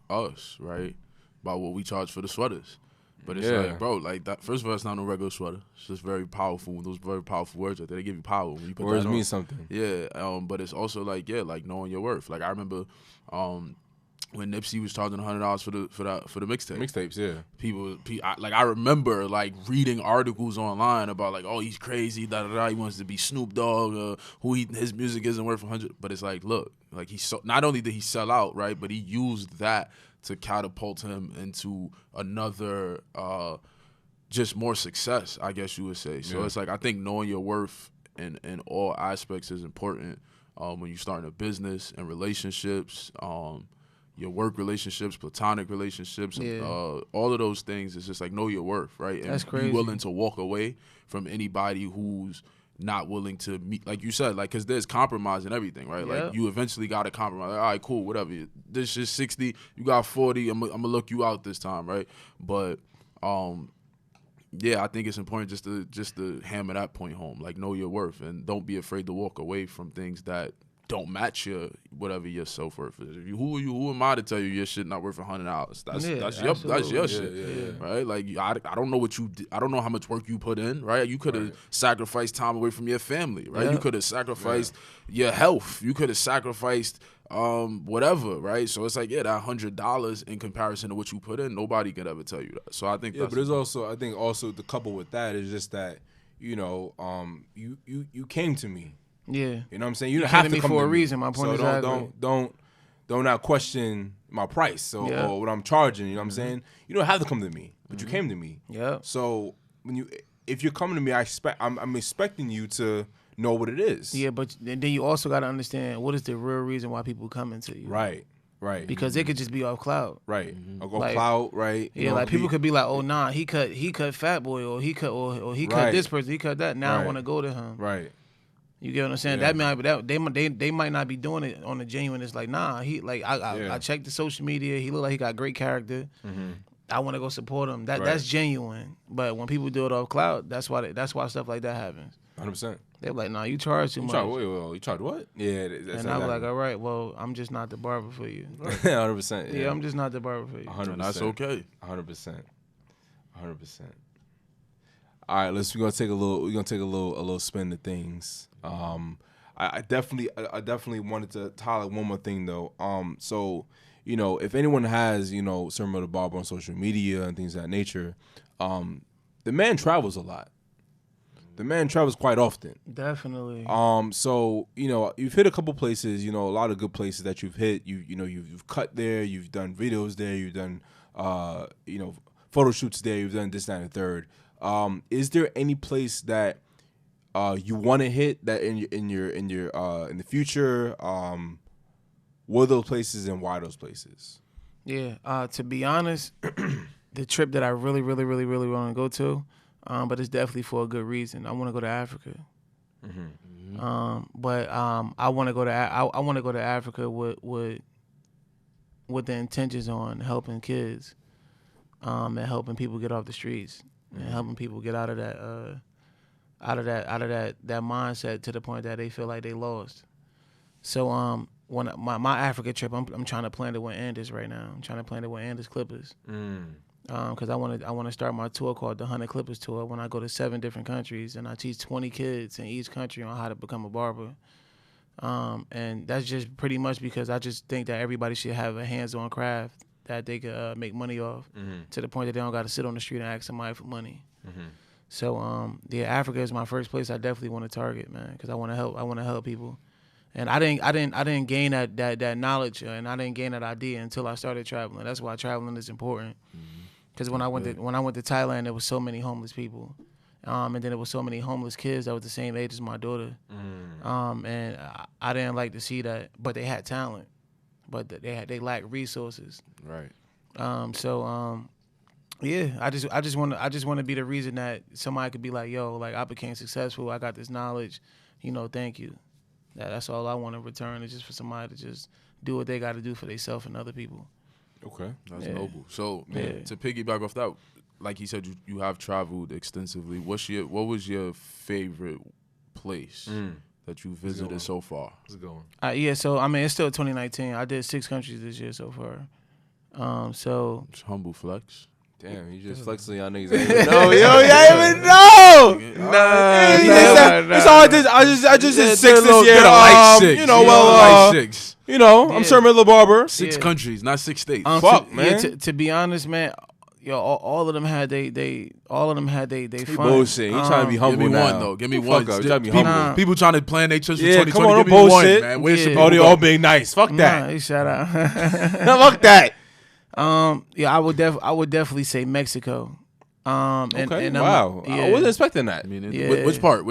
us, right? About what we charge for the sweaters. But it's like, bro, like that. First of all, it's not no regular sweater. It's just very powerful. Those very powerful words right there, they give you power when you put words that on. Mean something. Yeah. But it's also like like knowing your worth. Like I remember, when Nipsey was charging $100 for the mixtape. Mixtapes, yeah. I remember like reading articles online about like, oh, he's crazy, he wants to be Snoop Dogg, his music isn't worth 100. But it's like, look, like not only did he sell out, right, but he used that to catapult him into another, just more success, I guess you would say. So it's like I think knowing your worth in all aspects is important when you're starting a business and relationships. Your work relationships, platonic relationships, all of those things. It's just like know your worth, right? And that's crazy. Be willing to walk away from anybody who's not willing to meet, like you said, like because there's compromise and everything, right? Like you eventually got to compromise. Like, all right, cool, whatever. This is 60, you got 40. I'm gonna look you out this time, right? But I think it's important just to hammer that point home. Like know your worth and don't be afraid to walk away from things that don't match whatever your self-worth is. Who am I to tell you your shit not worth $100? That's your shit, right? Like I don't know what you did. I don't know how much work you put in, right? You could have sacrificed time away from your family, right? You could have sacrificed your health. You could have sacrificed whatever, right? So it's like that $100 in comparison to what you put in, nobody could ever tell you that. So I think but there's also the couple with that is just that you came to me. Yeah, you know what I'm saying. You don't have to come for to a me. reason. My point so is don't not question my price or what I'm charging. You know what I'm saying. You don't have to come to me, but you came to me. Yeah. So if you're coming to me, I'm expecting you to know what it is. Yeah, but then you also got to understand what is the real reason why people coming to you. Right. Because it could just be off cloud. Right. Or go cloud. Right. Yeah, like people could be like, oh nah, he cut Fat Boy or he cut this person, he cut that. Now I want to go to him. Right. You get what I'm saying? They might not be doing it on the genuine. It's like, nah, he like I checked the social media. He look like he got great character. I want to go support him. That's genuine. But when people do it off cloud, that's why stuff like that happens. 100%. They're like, nah, you charge too much. You charge what? Yeah. That's and I'm like, all right, well, I'm just not the barber for you. 100%. Yeah, I'm just not the barber for you. 100%. That's okay. 100%. All right, we're gonna take a little spin to things. I definitely wanted to highlight one more thing though. So if anyone has SirMilTheBarber on social media and things of that nature, the man travels a lot. The man travels quite often. Definitely. So you've hit a couple places. A lot of good places that you've hit. You've cut there. You've done videos there. You've done photo shoots there. You've done this, that, and the third. Is there any place that you want to hit that in the future? What are those places and why those places? Yeah. To be honest, the trip that I really, really, really, really want to go to, but it's definitely for a good reason. I want to go to Africa. But I want to go to Africa with the intentions on helping kids, and helping people get off the streets. And helping people get out of that mindset to the point that they feel like they lost. So when my Africa trip, I'm trying to plan it with Anders right now. I'm trying to plan it with Anders Clippers. Because I want to start my tour called the 100 Clippers Tour when I go to 7 different countries and I teach 20 kids in each country on how to become a barber. And that's just pretty much because I just think that everybody should have a hands-on craft that they could make money off to the point that they don't got to sit on the street and ask somebody for money. So yeah, Africa is my first place I definitely want to target, man, because I want to help. I want to help people. And I didn't gain that knowledge and I didn't gain that idea until I started traveling. That's why traveling is important. Because when I went to Thailand, there was so many homeless people, and then there was so many homeless kids that was the same age as my daughter. And I didn't like to see that, but they had talent, but they lacked resources. Right. Yeah, I just want to be the reason that somebody could be like, yo, like I became successful. I got this knowledge. Thank you. That's all I want to return is just for somebody to just do what they got to do for themselves and other people. Okay, that's noble. So to piggyback off that, like he said, you have traveled extensively. What was your favorite place that you visited so far? How's it going? Yeah, so I mean it's still 2019. I did 6 countries this year so far. So it's humble flex. Damn, you just flexing on niggas. No, yo, y'all even know. Nah. It's all I just did 6 this year. Like 6. Like 6. I'm SirMilTheBarber. 6 countries, not 6 states. Fuck, man. Yeah, to be honest, man, yo, all of them had they fun. Bullshit. He trying to be humble. Give me now. one though. Give me one. Trying to be humble. People trying to plan their trips for Yeah, 2020. come on, give me bullshit. one, man. Where's Yeah. your They all being nice. Fuck that. Nah, shout out. Fuck that. Yeah, I would definitely say Mexico. Okay. Wow. I wasn't expecting that. I mean, Yeah. which part?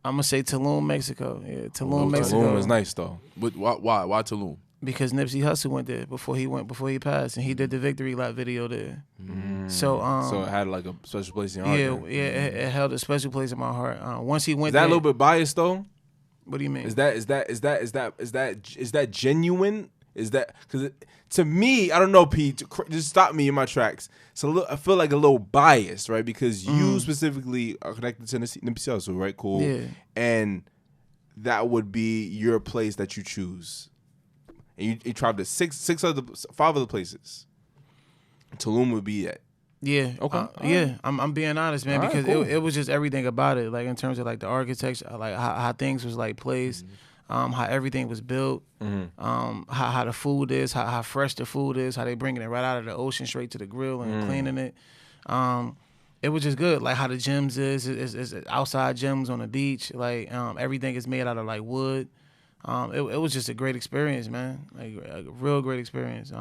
I'm gonna say Tulum, Mexico. Yeah, Tulum, Mexico. Tulum is nice though. Why Tulum? Because Nipsey Hussle went there before he passed, and he did the victory lap video there. So it had like a special place in your heart. Yeah, it held a special place in my heart. Once he went, Is that there, a little bit biased though? What do you mean? Is that genuine? Is that because to me, I don't know, Pete. Just stop me in my tracks. So I feel like a little biased, right? Because you specifically are connected to Nipsey Hussle, right? Cool. Yeah. And that would be your place that you choose. And you traveled to 5 other places. Tulum would be it. Yeah. Okay. Yeah. I'm being honest, man, because cool. it was just everything about it, like in terms of like the architecture, like how things was like placed. How everything was built, how the food is, how fresh the food is, how they bringing it right out of the ocean straight to the grill and cleaning it. It was just good, like how the gyms is outside gyms on the beach, like everything is made out of like wood. It was just a great experience, man, like a real great experience.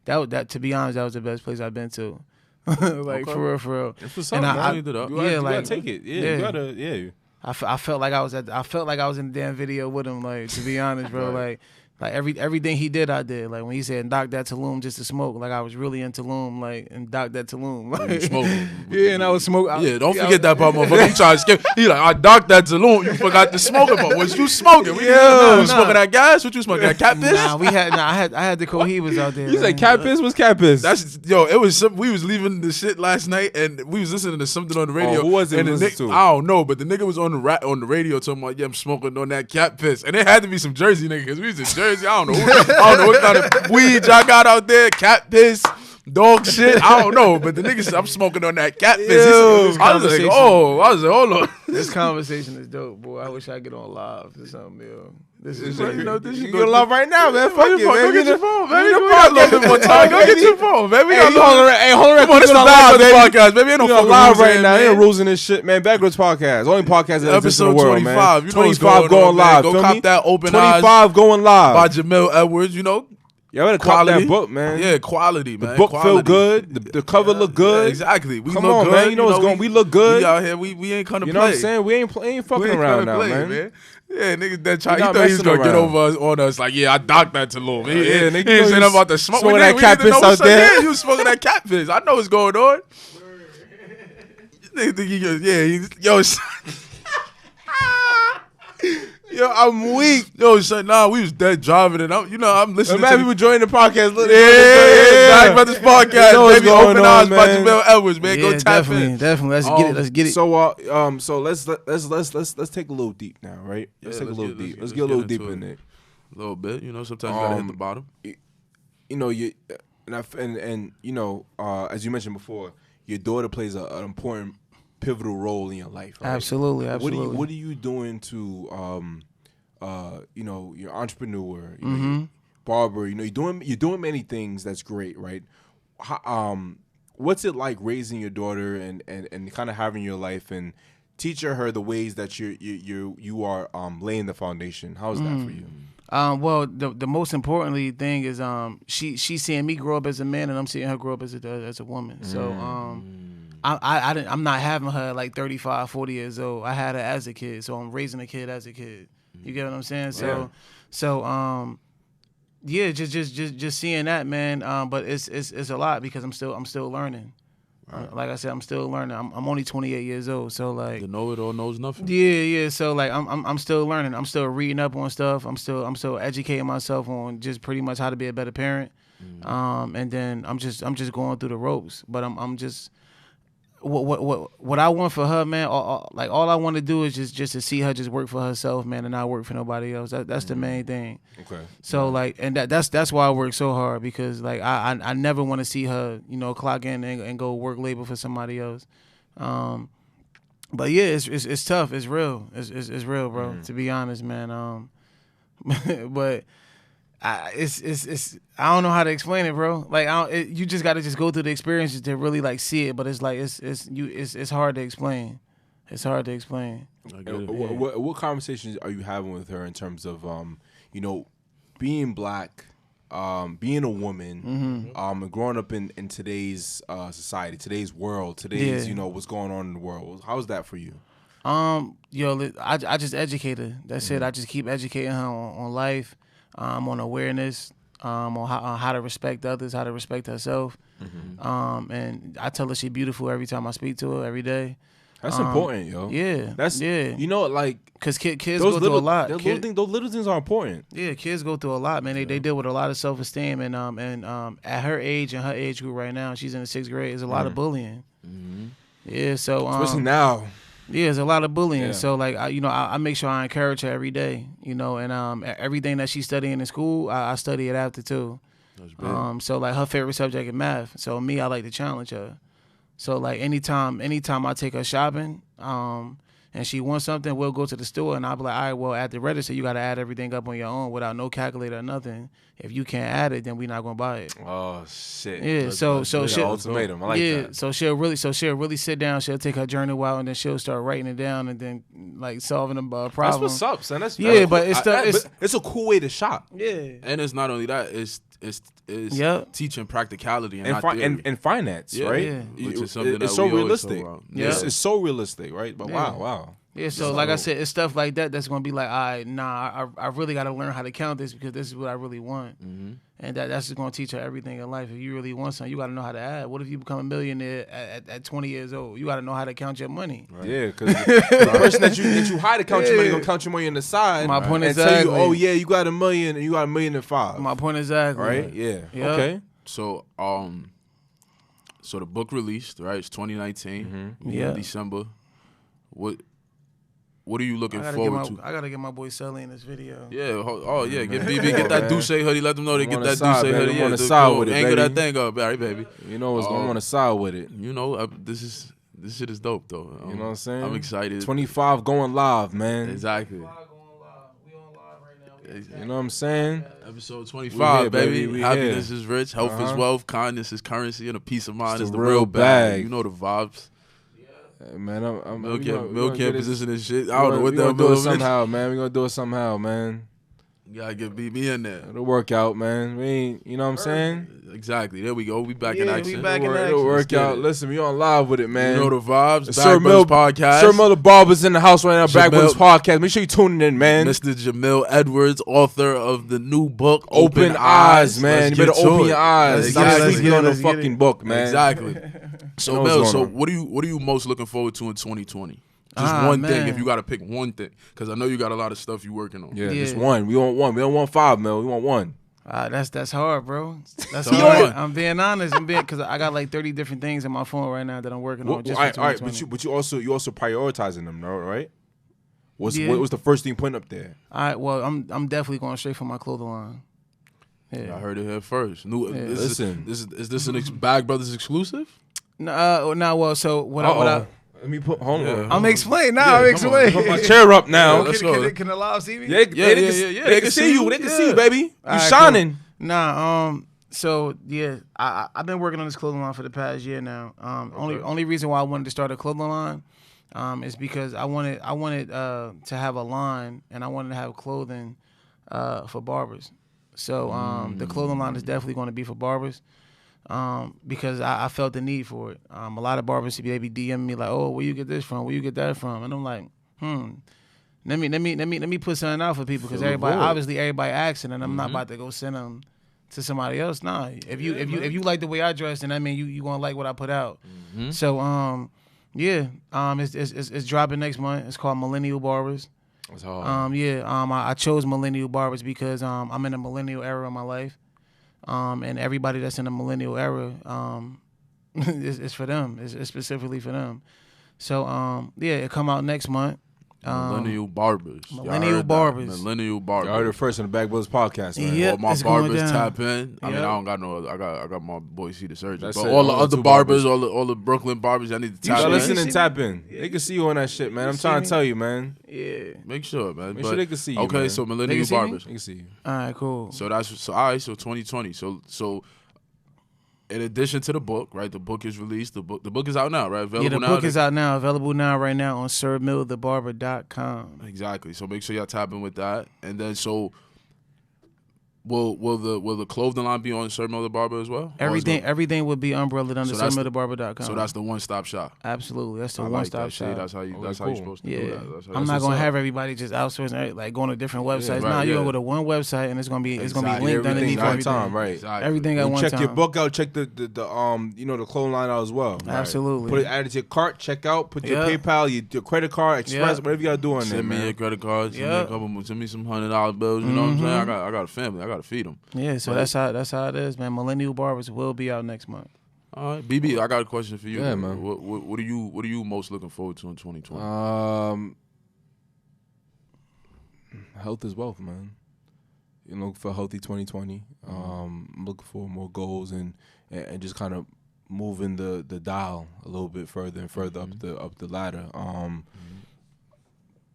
That to be honest, that was the best place I've been to, like for real. It's for something, man. You gotta take it. You gotta. I felt like I was in the damn video with him, like, to be honest, bro. Right. Like everything he did, I did. Like when he said dock that Tulum just to smoke, like I was really in Tulum, like, and dock that Tulum. Like, smoking. Yeah, and I was smoking. Yeah, don't forget that part, motherfucker. You trying to skip. He like, I docked that Tulum. You forgot the smoking part. Was you smoking? You smoking that gas? What you smoking? That cat piss? I had the cohibas out there. You said cat piss? What's cat piss? It was we was leaving the shit last night and we was listening to something on the radio. Who was it? And I don't know, but the nigga was on the radio talking about, yeah, I'm smoking on that cat piss. And it had to be some Jersey nigga, because we was in Jersey. I don't know. I don't know what kind of weed y'all got out there. Cat piss, dog shit. I don't know. But the nigga said, I'm smoking on that cat piss. I was like, hold on. This conversation is dope, boy. I wish I get on live or something, yo. This is you go live right now, man. Fuck it, man. Go get your phone, baby. We got a little bit more time. Go get your phone, baby. Hold on. Come on, this is live podcast, baby. Ain't no fucking live right now. Ain't rules in this shit, man. Backwards podcast. Only podcast that exists in the world, man. Episode 25 going live. Go cop that Open Eyes. 25 going live. By JAMILLE Edwards, you know. Y'all better cop that book, man. Yeah, quality, man. The book feel good. The cover look good. Yeah, exactly. We Come look on, good. man. You know what's going. We look good. We out here. We ain't come to play. You know what I'm saying? We ain't fucking around now, man. Yeah, niggas that try. He thought he was gonna get over on us. Like, yeah, I docked that to Lil. He ain't saying about the smoke. Smoking that cat piss out there. Yeah, you was smoking that cat piss. I know what's going on. Nigga think he goes, yo, yo, I'm weak. Yo, son, nah, we was dead driving, and I'm listening. Mad people joining the podcast. Yeah, about this podcast. Baby, Open Eyes by JAMILLE Edwards, man. Go tap in. Definitely. Let's get it. So let's take a little deep now, right? Let's take a little deep. Let's get a little deep in it. A little bit, you know. Sometimes you gotta hit the bottom. You know, and you know, as you mentioned before, your daughter plays an important, pivotal role in your life. Right? Absolutely. What are you doing to, you know, you're an entrepreneur, you know, Mm-hmm. you're barber. You know, you're doing many things. That's great, right? What's it like raising your daughter and kind of having your life and teaching her the ways that you are laying the foundation? How is that for you? Well, the most importantly thing is she's seeing me grow up as a man, and I'm seeing her grow up as a woman. So I'm not having her like 35, 40 years old. I had her as a kid, so I'm raising a kid as a kid. You get what I'm saying? Yeah, just seeing that, man. But it's a lot because I'm still learning. Right. Like I said, I'm still learning. I'm only 28 years old, so like the know-it-all knows nothing. Yeah. So like I'm still learning. I'm still reading up on stuff. I'm still educating myself on just pretty much how to be a better parent. And then I'm just going through the ropes. But I'm just what I want for her, man. All I want to do is just to see her just work for herself, man, and not work for nobody else. That's the main thing. Okay. So like, and that's why I work so hard, because like I never want to see her, you know, clock in and go work labor for somebody else. But yeah, it's tough. It's real. It's real, bro. To be honest, man. But it's I don't know how to explain it, bro. Like you just got to just go through the experiences to really like see it. But it's like it's hard to explain. It's hard to explain. What conversations are you having with her in terms of you know, being black, being a woman, and growing up in today's society, today's world, you know, what's going on in the world? How's that for you? I just educate her. That's it. I just keep educating her on life. On awareness, on how to respect others, how to respect herself. And I tell her she's beautiful every time I speak to her, every day. That's important, yo. Yeah. You know, like, because kids go through a lot. Those little things are important. Yeah, kids go through a lot, man. They deal with a lot of self-esteem, and at her age and her age group right now, she's in the 6th grade. There's a lot of bullying. Yeah, so especially now. Yeah, there's a lot of bullying. Yeah. So like, I make sure I encourage her every day, you know, and everything that she's studying in school, I study it after too. So like her favorite subject is math. So me, I like to challenge her. So like anytime I take her shopping, and she wants something, we'll go to the store and I'll be like, all right, well, at the register, you got to add everything up on your own without no calculator or nothing. If you can't add it, then we're not going to buy it. Oh, shit. Yeah, so she'll ultimatum. I like that. So she'll really sit down. She'll take her journal out and then she'll start writing it down and then like solving a problem. That's what's up, son. That's cool. But it's a cool way to shop. Yeah. And it's not only that, it's teaching practicality and finance, right? Yeah. Which is something it's so realistic. It's so realistic, right? But wow. Yeah, so like I said, it's stuff like that that's gonna be like, all right, I really gotta learn how to count this because this is what I really want, and that's just gonna teach her everything in life. If you really want something, you gotta know how to add. What if you become a millionaire at 20 years old? You gotta know how to count your money. Right. Yeah, because the person that you hire to count your money gonna count your money on the side. My point and exactly. tell you, oh yeah, you got $1 million and you got $1.5 million. My point exactly. Right? Yeah. Yep. Okay. So so the book released, right? It's 2019. Yeah. December. What are you looking forward to? I gotta get my boy Sully in this video. Yeah. Get BB, get that Douce hoodie. Let them know they get that Douce hoodie. Yeah, on the side with it, angle baby. that thing up, all right, baby. You know what's going on the side with it. You know, this shit is dope though. You know what I'm saying? I'm excited. 25 going live, man. Exactly. We on live right now. You know what I'm saying? Episode 25, baby. Happiness here. is rich, health is wealth, kindness is currency, and a peace of mind It's is the the real real bag. bag. You know the vibes. Hey, man, Milk can't position this shit. I We're don't know what gonna they'll do it do somehow, man. We're gonna do it somehow, man. You gotta get BB in there. It'll work out, man. We ain't, you know what I'm saying? Exactly. There we go. We back in action. We back in action. It'll work Let's get out. it. Listen, we on live with it, man. You know the vibes. SirMilTheBarber Podcast. SirMilTheBarber's in the house right now. Backwards Podcast. Make sure you tuning in, man. Mr. JAMILLE Edwards, author of the new book, Open Eyes, man. You better open your eyes. Stop Exactly. sleeping on the fucking book, man. Exactly. So, You know what's Mel, going on. what are you most looking forward to in 2020? Just one thing, man. if you got to pick one thing, because I know you got a lot of stuff you working on. Yeah, just one. We want one. We don't want 5 mil. We want one. That's hard, bro. That's So hard. what? I'm being honest. Because I got like 30 different things in my phone right now that I'm working on. Just for All right, 2020. but you also prioritizing them, though, right? What was the first thing you putting up there? All right, well, I'm definitely going straight for my clothing line. Yeah. I heard it here first. Listen. Is this an Bag Brothers exclusive? No, well, so what Let me put hold on. I'm explaining now. I'm explaining. Put my chair up now. Let's go. Can the live see me? They can see you. They can see you, baby. You right, shining. Cool. Nah, so yeah, I've been working on this clothing line for the past year now. Only reason why I wanted to start a clothing line is because I wanted to have a line, and I wanted to have clothing for barbers. So the clothing line is definitely going to be for barbers. Because I felt the need for it. A lot of barbers they be DMing me like, "Oh, where you get this from? Where you get that from?" And I'm like, let me put something out for people because everybody asking, and I'm not about to go send them to somebody else. Nah, if you like the way I dress, then I mean you gonna like what I put out. So it's dropping next month. It's called Millennial Barbers. That's hard. I chose Millennial Barbers because I'm in a millennial era of my life. And everybody that's in the millennial era, it's for them. It's specifically for them. So, it come out next month. Millennial Barbers. Millennial Barbers. Millennial Barbers. I heard it first on the Bag Brothers podcast, man. Yep, all my it's going barbers down. tap in. I mean, Yep. I don't got no. I got my boy C the surgeon. That's But it. all the Only other two barbers, barbers. all the Brooklyn barbers, I need to You tap should in. listen and tap in. They can see you on that shit, man. I'm trying to tell you, man. Yeah. Make sure, man. Make sure they can see you. Okay, man. so They Millennial can see me? Barbers. They can see you. All right, cool. So all right. So 2020. So. In addition to the book, right? The book is released. The book is out now, right? Available the now. book is out now. Available now, right now on SirMilTheBarber.com. Exactly. So make sure y'all tap in with that. And then will the clothing line be on SirMilTheBarber as well? Everything would be umbrellaed under So that's SirMilTheBarber.com. So that's the one-stop shop. Absolutely. That's the I like one-stop that. See, shop. that's how you Okay, supposed to do Yeah, that. That's I'm that's not what's gonna up. have everybody just outsourcing, like going to different websites. right, Nah, you yeah. gonna go to one website and it's gonna be Exactly. linked underneath Everything everything. at one time, right? Exactly. Everything at And one check time. your book out. Check the clothing line out as well. Absolutely. Put it add it to your cart. Check out. Put your Yeah. PayPal, your credit card, Express, Yeah. whatever you gotta do on there, Send me man. your credit card. Send me Yeah. a couple. Send me some $100 bills. You know what I'm saying? I got a family. I got to feed them. Yeah, so Right. that's how it is, man. Millennial Barbers will be out next month. All right, BB, I got a question for you. Yeah, man. What are you most looking forward to in 2020? Health is wealth, man. You know, for a healthy 2020. I'm looking for more goals and just kind of moving the dial a little bit further and further up the ladder.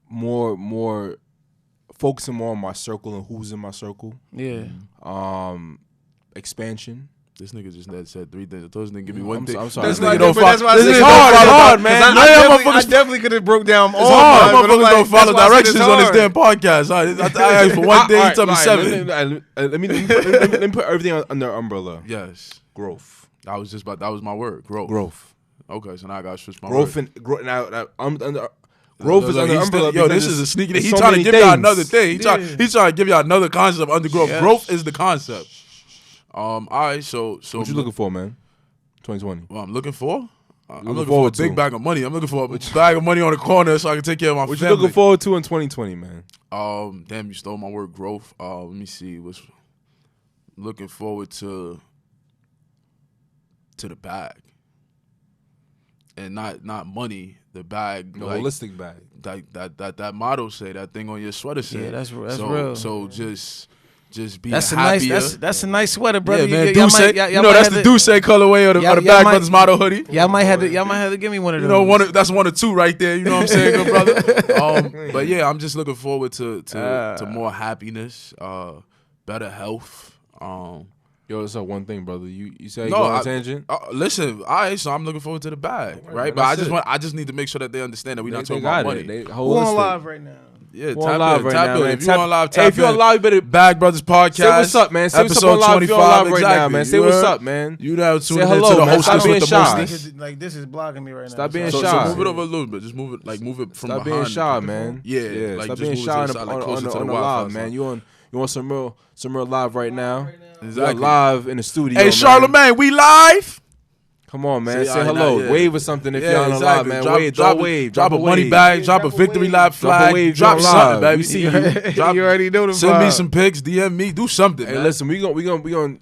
More focusing more on my circle and who's in my circle. Yeah. Expansion. This nigga just said three things. I told this nigga give me one thing. I'm sorry. This man. nigga don't follow. That's why I This said nigga it's don't hard, follow. hard, man. I definitely could have broke down all It's hard. of Motherfuckers don't follow directions on this damn damn. podcast. I asked for one thing. You tell me seven. Let me put everything under umbrella. Yes. Growth. I was just about. That was my word. Growth. Growth. Okay, so now I got to switch my Growth word. and growth. Now growth is under He's umbrella. yo, this because is a sneaky. there's He's so trying to many give y'all things. another thing. He's trying to give y'all another concept under growth. Yes. Growth is the concept. All right. So What you looking for, man? 2020. Well, I'm looking for. I'm Looking looking for a forward big to. bag of money. I'm looking for a bag of money on the corner so I can take care of my What you family. looking forward to in 2020, man? Damn, you stole my word. Growth. Let me see. What's looking forward to the bag, and not money. The bag, The like, holistic bag. that motto say, that thing on your sweater say. Yeah, that's so, real. So just be That's a happier. nice. That's a nice sweater, brother. Yeah, man. Y'all Duce, might- y'all you know might that's have the to- Duce colorway of the y'all Bag might- Brothers motto hoodie. Y'all might have to give me one of You those. know, that's one or two right there. You know what I'm saying, good brother? But yeah, I'm just looking forward to more happiness, better health. Yo, it's one thing, brother. You say you No, go on I- a tangent. Listen, all right, so I'm looking forward to the bag, right? man, But that's I just need to make sure that they understand that we're not They talking got about it. money. They Who holistic. on live right now? Yeah, Who on tap live in, right tap now, in. man. If you on live, tap Hey, if you in. on live, you better Bag Brothers Podcast. say what's up, man. Say what's up episode on live if you on 25, live right now, exactly. man. Say You what's heard? up, man. You now tuned in hello, to the man. hostess Stop with being the shy. mostest. Like this is blocking me right now. Stop being So shy. move it over a little bit. Just move it from Stop behind. being shy, man. Yeah, like stop just being move it shy to on the the side, like closer to the live, Wi-Fi, man. son. You on some real live right now. Exactly. You're live in the studio. Hey, man. Charlemagne, we live. Come on, man. See, Say all right, hello. now, yeah. Wave or something if you're on the live, man. Wave, Drop wave. Drop a money wave. bag. Drop a victory lap Drop a flag. wave, Drop you're on something, live. baby. We see you. Drop, You already know the send me vibe. some pics. DM me. Do something. Hey, man. listen, we gonna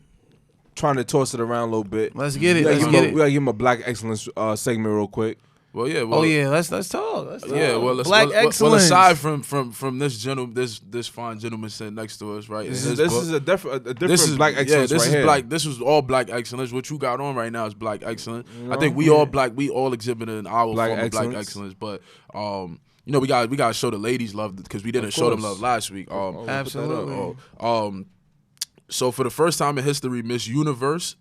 trying to toss it around a little bit. Let's get it. We Let's gotta get give it. him a Black Excellence segment real quick. Well, yeah. Well, let's talk. Let's talk. Yeah, well, Black excellence. Well, aside from this fine gentleman sitting next to us, right? This is a different black excellence. Yeah, this right is here. black. This is all black excellence. What you got on right now is black excellence. I think we all black. We all exhibited in our form of black excellence. But you know, we got to show the ladies love because we didn't show them love last week. Absolutely. So for the first time in history, Miss Universe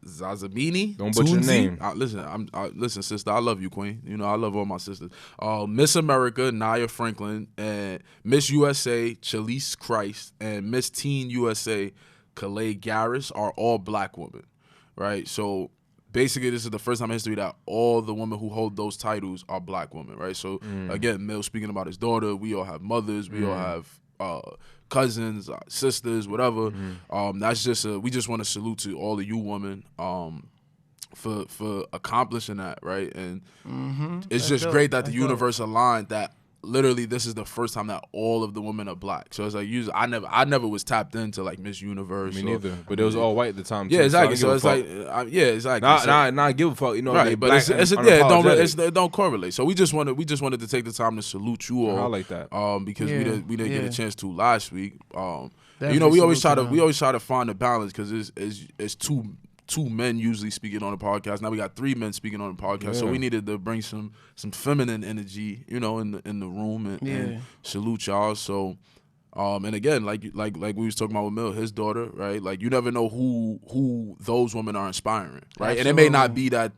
Zazamini. Don't butcher your name. Listen, sister. I love you, Queen. You know, I love all my sisters. Miss America, Nia Franklin, and Miss USA, Chalise Christ, and Miss Teen USA, Calais Garris are all black women, right? So basically, this is the first time in history that all the women who hold those titles are black women, right? So again, Mill speaking about his daughter. We all have mothers. We all have cousins, sisters, whatever. That's just we just want to salute to all of you women for accomplishing that, right? And it's just great that the universe aligned that literally this is the first time that all of the women are black. So it's like I never was tapped into like Miss Universe. Me neither. But it was all white at the time. Yeah, too, exactly. So it's like exactly. Nah, I give a fuck. You know, right? But it don't correlate. So we just wanted to take the time to salute you all. I like that. Because we didn't get a chance to last week. You know, we always try to find a balance because it's two men usually speaking on the podcast. Now we got 3 men speaking on the podcast, so we needed to bring some feminine energy, you know, in the room and salute y'all. So, and again, like we was talking about with Mill, his daughter, right? Like you never know who those women are inspiring, right? Absolutely. And it may not be that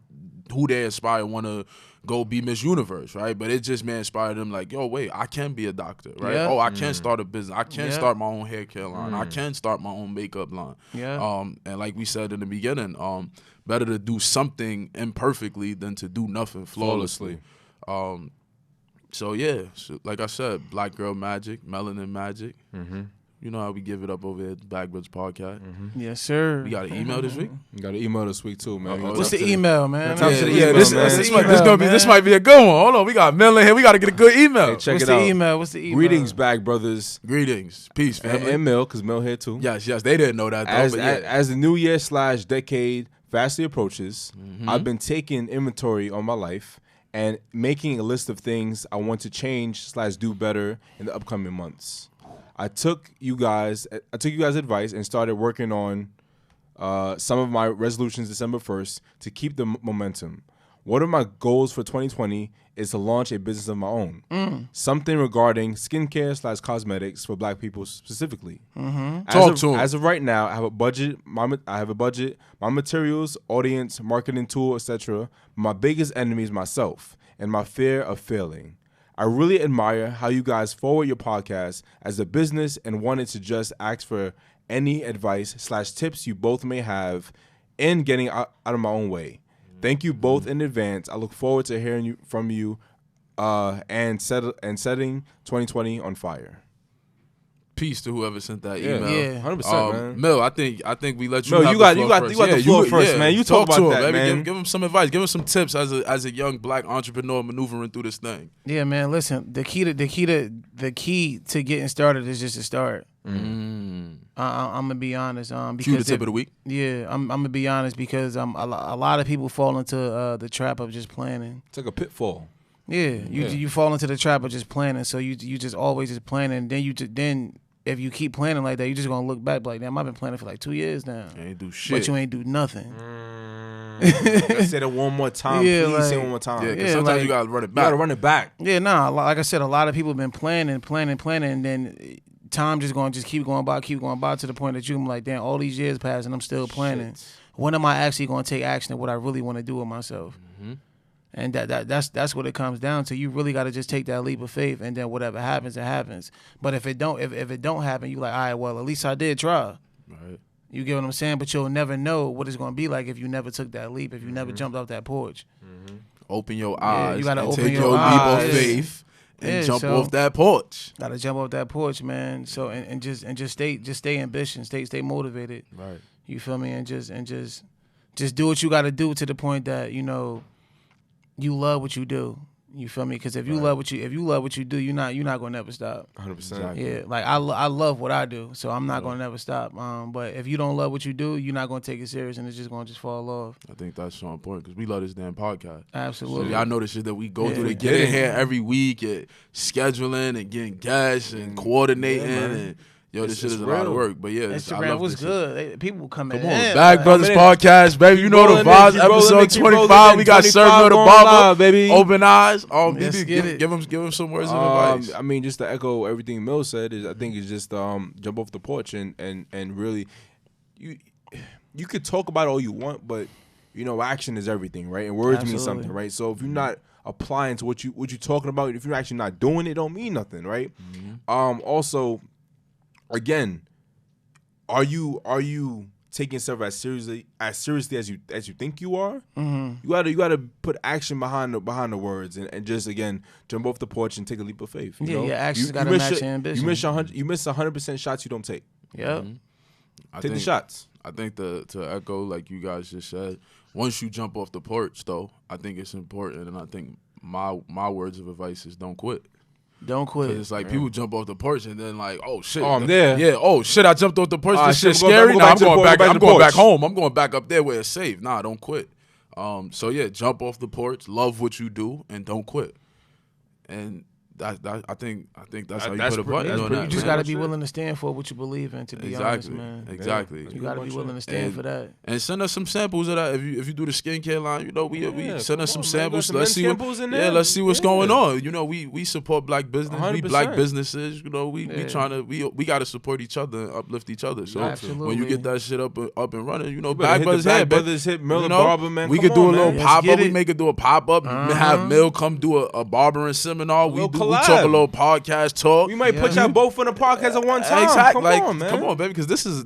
who they inspire want to go be Miss Universe, right? But it just may inspire them like, yo, wait, I can be a doctor, right? Yeah. Oh, I can start a business. I can start my own hair care line. I can start my own makeup line. Yeah. And like we said in the beginning, better to do something imperfectly than to do nothing flawlessly. So yeah, like I said, Black Girl Magic, Melanin Magic. You know how we give it up over here at the Backwoods Podcast. Yes, sir. We got an email this week. You got an email this week too, man. What's the email, man? This might be a good one. Hold on, we got Mel in here. We got to get a good email. Hey, check What's it the out. email? What's the email? Greetings, Bag Brothers. Greetings, peace, family. And Mill, because Mill here too. Yes, they didn't know that though. As the new year / decade fastly approaches, I've been taking inventory on my life and making a list of things I want to change / do better in the upcoming months. I took you guys' advice and started working on some of my resolutions December 1st to keep the momentum. One of my goals for 2020 is to launch a business of my own. Something regarding skincare / cosmetics for Black people specifically. As of right now, I have a budget. My materials, audience, marketing tool, etc. My biggest enemy is myself and my fear of failing. I really admire how you guys forward your podcast as a business and wanted to just ask for any advice / tips you both may have in getting out of my own way. Thank you both in advance. I look forward to hearing from you and setting 2020 on fire. Peace to whoever sent that email. Yeah, 100%, man. Mel, I think we let you. Mel, have you got first. You got the floor first, man. You talk about that, man. Give him some advice. Give him some tips as a young Black entrepreneur maneuvering through this thing. Yeah, man. Listen, the key to getting started is just to start. I'm gonna be honest. Because Cue the tip of the week. Yeah, I'm gonna be honest because a lot of people fall into the trap of just planning. It's like a pitfall. Yeah, you fall into the trap of just planning. So you just always just planning. Then if you keep planning like that, you're just gonna look back like, damn, I've been planning for like 2 years now. You ain't do shit. But you ain't do nothing. Let's say that one more time. Yeah, Please like, say it one more time. Yeah, because sometimes you gotta run it back. You gotta run it back. Yeah, nah. Like I said, a lot of people have been planning, and then time just gonna keep going by to the point that you're like, damn, all these years pass and I'm still planning. Shit. When am I actually gonna take action at what I really want to do with myself? And that's what it comes down to. You really got to just take that leap of faith, and then whatever happens, it happens. But if it don't happen, you like, all right, well, at least I did try. Right. You get what I'm saying? But you'll never know what it's going to be like if you never took that leap, if you never jumped off that porch. Open your eyes. You gotta open take your leap eyes. of faith and jump off that porch. Got to jump off that porch, man. So and just stay ambitious, stay motivated. Right. You feel me? And just do what you got to do to the point that you love what you do. You feel me? Because if you love what you do, you're not gonna never stop. 100%. Yeah, like I love what I do, so I'm not gonna never stop. But if you don't love what you do, you're not gonna take it serious, and it's just gonna fall off. I think that's so important because we love this damn podcast. Absolutely. So y'all know the shit that we go through to get in here every week, scheduling and getting guests and coordinating and. Yo, this shit is a lot of work, but yeah, Instagram was good. People come in. Come on, Bag Brothers Podcast, baby. You know the vibes. Episode 25. We got SirMilTheBarber, baby. Open eyes. Let's get it. Give him some words of advice. I mean, just to echo everything Mill said, I think it's just jump off the porch and really, you could talk about it all you want, but action is everything, right? And words mean something, right? So if you're not applying to what you're talking about, if you're actually not doing it, don't mean nothing, right? Mm-hmm. Also. Again, are you taking yourself as seriously as you think you are? Mm-hmm. You gotta put action behind the words and just again jump off the porch and take a leap of faith. Your actions gotta match your ambition. You miss 100% shots you don't take. Yep. Take the shots. I think to echo like you guys just said, once you jump off the porch though, I think it's important, and I think my words of advice is don't quit. Don't quit. It's like people jump off the porch and then like, oh shit, I'm there. Yeah, oh shit, I jumped off the porch. This shit's scary. Nah, I'm going back home. I'm going back up there where it's safe. Nah, don't quit. So yeah, jump off the porch, love what you do, and don't quit. And I think that's how you put a button on that. You just got to be willing to stand for what you believe in. To be honest, man. Exactly. You got to be willing to stand for that. And send us some samples of that. If you do the skincare line, we send us some samples. Let's see what's going on. We support black business. 100%. We black businesses. We got to support each other and uplift each other. So when you get that shit up and running, Bag Brothers hit SirMilTheBarber, man. We could do a little pop up. We make it do a pop up. Have Mill come do a barbering seminar. We talk a little podcast talk. We might put y'all both on the podcast at one time. Exactly. Come on, man. Come on, baby, because this is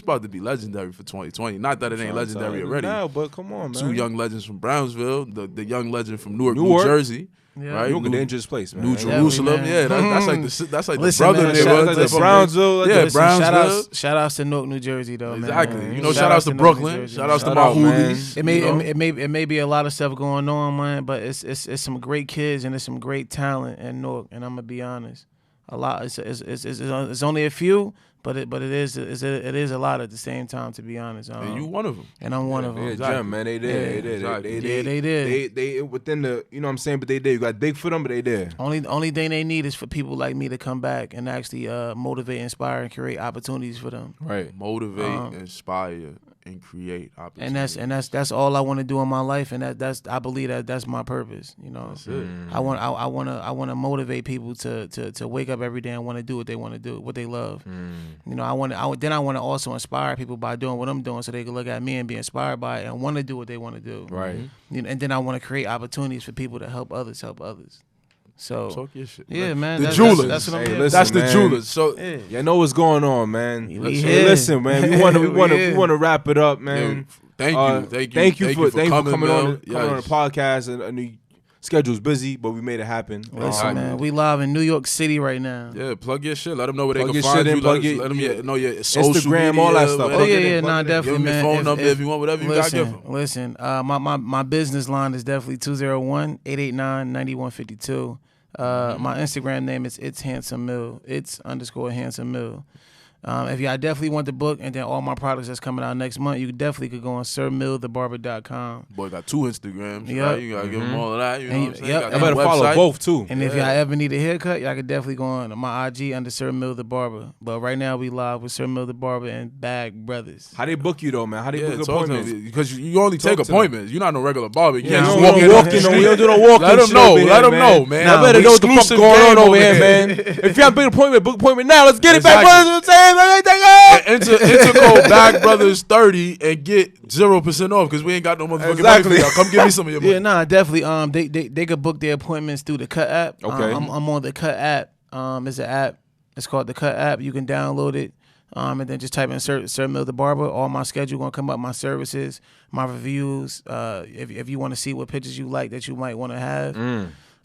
about to be legendary for 2020. Not that it ain't legendary already. Now, but come on, man. Two young legends from Brownsville, the young legend from Newark, New Jersey. Yeah. Right, Newark, a dangerous place, man. New Jerusalem, that's like the brother man, there. Brownsville, Brownsville. Shout outs to Newark, New Jersey, though. Exactly. Man. Shout outs to Brooklyn. Shout outs to my hoodies. It may be a lot of stuff going on, man, but it's some great kids and there's some great talent in Newark, and I'm gonna be honest. A lot. It's only a few, but it is a lot at the same time, to be honest. And you one of them. And I'm one of them. Yeah, exactly. Man, they did. They did. They within the, what I'm saying, but they did. You got dig for them, but they did. Only thing they need is for people like me to come back and actually motivate, inspire, and create opportunities for them. Right. Motivate, inspire, and create opportunities. And that's all I want to do in my life, and I believe that's my purpose. That's it. I want to motivate people to wake up every day and want to do what they want to do, what they love. I want to also inspire people by doing what I'm doing, so they can look at me and be inspired by it and want to do what they want to do. Right. And then I want to create opportunities for people to help others. So talk your shit. Yeah, man. The jewelers. That's what I'm saying. here. That's the jewelers. So you know what's going on, man. Listen, man. We want to wrap it up, man. Thank you for coming on the podcast. And the schedule's busy, but we made it happen. Listen, man. We live in New York City right now. Yeah, plug your shit. Let them know where they Plug can your find shit you. in, Let them know your social Instagram, media, all that stuff. Definitely, give them your phone number if you want, whatever you got. Give them. Listen, my business line is definitely 201-889-9152. My Instagram name is itshandsomemill. its_handsomemill. If y'all definitely want the book and then all my products that's coming out next month, you definitely could go on SirMilTheBarber.com. Boy got 2 Instagrams. Yep. Right? You gotta give them all of that. You know what I'm saying? I better follow both too. And if y'all ever need a haircut, y'all could definitely go on my IG under SirMilTheBarber. But right now we live with SirMilTheBarber and Bag Brothers. How they book you though, man? How they book appointments? Because you only take appointments. You're not no regular barber. You can't just walk in. We don't do no walking. Let them know, man. I better know what the fuck's going on over here, man. If you have a big appointment, book appointment now. Let's get it, Bag Brothers. Enter code Bag Brothers 30 and get 0% off because we ain't got no motherfucking money for y'all. Come give me some of your money. Yeah, nah, definitely. They could book their appointments through the Cut app. Okay. I'm on the Cut app. It's an app. It's called the Cut app. You can download it. And then just type in SirMilTheBarber. All my schedule gonna come up. My services, my reviews. If you want to see what pictures you like that you might want to have.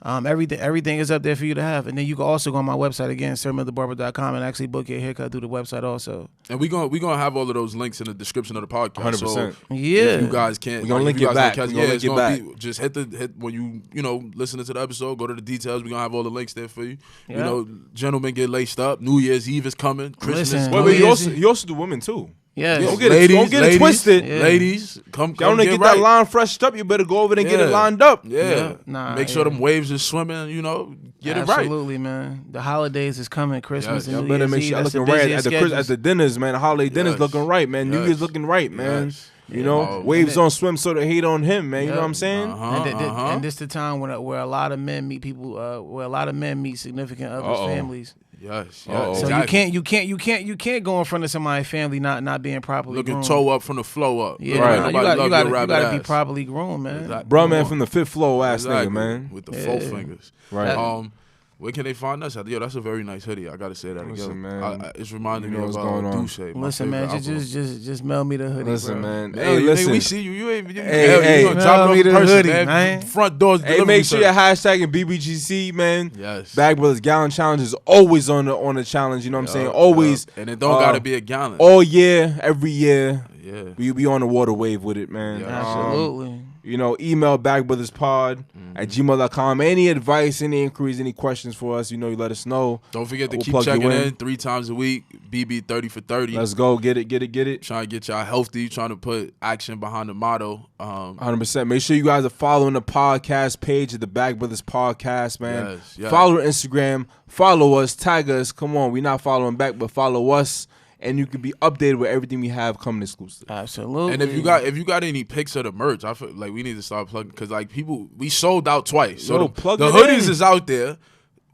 Everything is up there for you to have. And then you can also go on my website again, SirMilTheBarber.com, and actually book your haircut through the website also. And we gonna have all of those links in the description of the podcast. 100%. So yeah. If you guys can't, we're gonna link it back. Just hit when you know listening to the episode. Go to the details. We're gonna have all the links there for you. Yeah. You know, gentlemen get laced up. New Year's Eve is coming. Christmas. Listen, Wait, you also do women too. Yeah, Don't get it twisted. Yeah. Ladies, come Y'all wanna get right. that line freshed up, you better go over there and get it lined up. Yeah. Nah, Make sure them waves are swimming, you know, get it right. Absolutely, man. The holidays is coming, Christmas Y'all and New better Year's make Eve. sure y'all That's the looking right busiest at the dinners, man. The holiday dinners Yes. looking right, man. New Yes. Year's looking right, man. Yes. You know, waves don't swim, so they hate on him, man. You know what I'm saying? And this the time where a lot of men meet people, where a lot of men meet significant others' families. Yes. Uh-oh. So exactly. you can't go in front of somebody's family not being properly Looking groomed. toe up from the flow up. Yeah, Right. nah, you gotta be properly groomed, man. Exactly. Bruh, man, from the fifth floor ass nigga, man. With the four fingers. Right. Where can they find us? Yo, that's a very nice hoodie. I gotta say that Listen, again. man. It's reminding You know me what's of going on. Douche. Listen, man, just mail me the hoodie. Listen, bro. man. Hey, Hey, listen. we see you. You ain't. Hey, you gonna drop mail it me off the person, hoodie, man. Front doors. Hey, delivery make sure you're service. hashtagging BBGC, man. Yes. Bag Brothers Gallon Challenge is always on the challenge. You know what I'm saying? Always. And it don't gotta be a gallon. All year, every year. Yeah. We be on the water wave with it, man. Yeah. Absolutely. You know, email bagbrothers.pod@gmail.com. Any advice, any inquiries, any questions for us, you know, you let us know. Don't forget to We'll keep plug you checking in. in 3 times a week. BB 30 for 30. Let's go. Get it. Trying to get y'all healthy. Trying to put action behind the motto. 100%. Make sure you guys are following the podcast page of the Bag Brothers Podcast, man. Yes. Follow Instagram. Follow us. Tag us. Come on. We're not following back, but follow us. And you can be updated with everything we have coming exclusive. Absolutely. And if you got any pics of the merch, I feel like we need to start plugging because like we sold out twice. So Yo, plug the it hoodies in. is out there.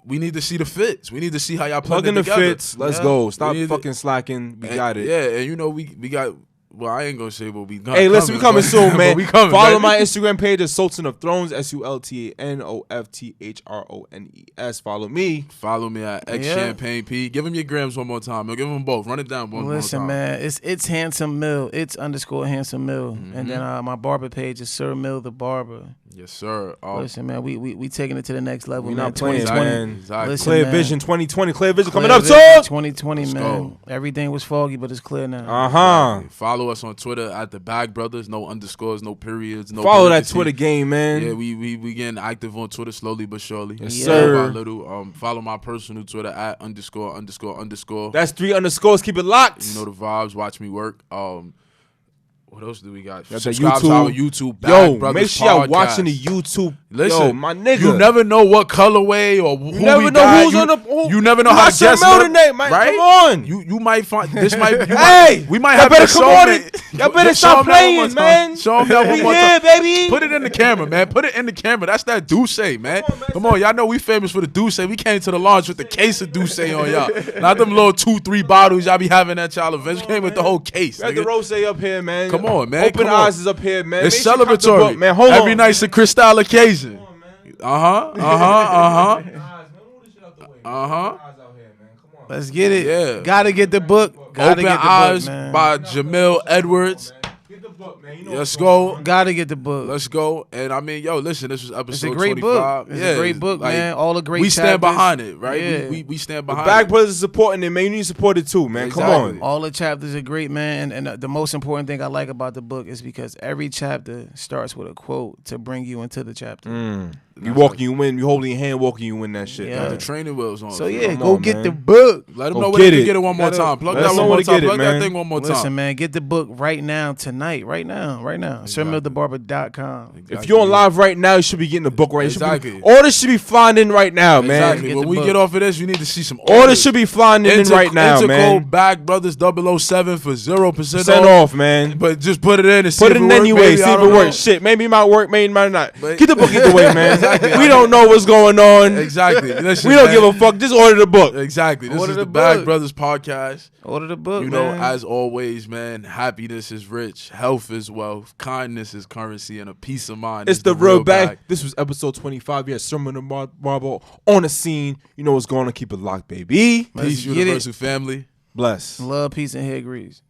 We need to see the fits. We need to see how y'all Plug in it the together. fits. Let's go. Stop We need fucking slacking. We got it. Yeah, and you know we got. Well, I ain't gonna say what we got. Hey, listen, we coming soon, man. We coming. Follow baby. my Instagram page at Sultan of Thrones, SultanofThrones. Follow me. Follow me at X Champagne P. Give him your grams one more time. Give them both. Run it down one more time. Listen, man, it's Handsome Mill. It's _ Handsome Mill. And then my barber page is SirMilTheBarber. Yes, sir. Listen, man, we taking it to the next level. We man. not playing, 2020. man. Exactly. Listen, Clear man. Vision 2020. Clear Vision coming Clear up, Vision too. 2020, Let's man. go. Everything was foggy, but it's clear now. Uh-huh. Follow us on Twitter at the Bag Brothers. No underscores, no periods, no. Follow that parentheses. Twitter game, man. Yeah, we getting active on Twitter slowly but surely. Yes, Yeah. sir. Little by little. Follow my personal Twitter at ____. That's 3 underscores. Keep it locked. You know the vibes. Watch me work. What else do we got? That's Subscribe that to our YouTube. YouTube. Bag Yo, Brothers make sure y'all Podcast. watching the YouTube. Listen, Yo, my nigga. You never know what colorway or who You never we know got. who's you, on the. Who, you never know you how got to guess. Mel today, man. Right? Come on. You might find this might. Hey, we might y'all have better to come show on them- it. Y'all better Show stop them that one playing, more time. man. Show them that We one more here, time. baby. Put it in the camera, man. Put it in the camera. That's that Douce, man. Come on, y'all know we famous for the Douce. We came to the launch with the case of Douce on y'all. Not them little 2-3 bottles y'all be having at y'all events. We came with the whole case. Got the rose up here, man. Come on, man. Open Come on. eyes is up here, man. It's Make sure you cop the celebratory, book, man. Hold Every on. night's a crystal occasion. Let's get it. Yeah. Gotta get the book. Gotta Open get the Eyes book, man. by JAMILLE Edwards. Get the book, man. You know Let's go. Gotta get the book. Let's go. And I mean, yo, listen, this was episode It's a great 25. book. It's a great book, like, man. All the great we stand chapters. behind it, right? Yeah. We stand The behind Bag it. Brothers is supporting it, man. You need to support it too, man. Come Exactly. on. All the chapters are great, man. And the most important thing I like about the book is because every chapter starts with a quote to bring you into the chapter. You walking you in. You holding your hand, walking you in that shit. Yeah. The training wheels on. So yeah, Come go on, get man. the book. Let them Go know where get they can it. get it one more time. Plug let that us know one where more to get time. it, Plug that man. thing one more time. Listen, man, get the book right now, tonight, right now. SirMilTheBarber.com. If you're on live right now, you should be getting the book right. Exactly. Orders should be flying in right now, man. Exactly. Get When the we book. get off of this, you need to see some Orders should be flying in right now, man. Intercode Bag Brothers 007 for 0% Send off, man. But just put it in and see Put if it in work, anyway. baby. See I if it don't know. works. Shit, maybe it might work, maybe it might not. But- Get the book either way, man. Exactly. We don't know what's going on. Exactly. Listen, We don't man. give a fuck. Just order the book. Exactly. This Order is the the Bag book. Brothers podcast. Order the book, You know, man. as always, man, happiness is rich, health is wealth, kindness is currency, and a peace of mind It's is the real bag. bag. This was episode 25. Yeah, SirMilTheBarber on the scene. You know what's going on. Keep it locked, baby. Let's Peace, get it. universal family. Bless. Love, peace, and hair grease.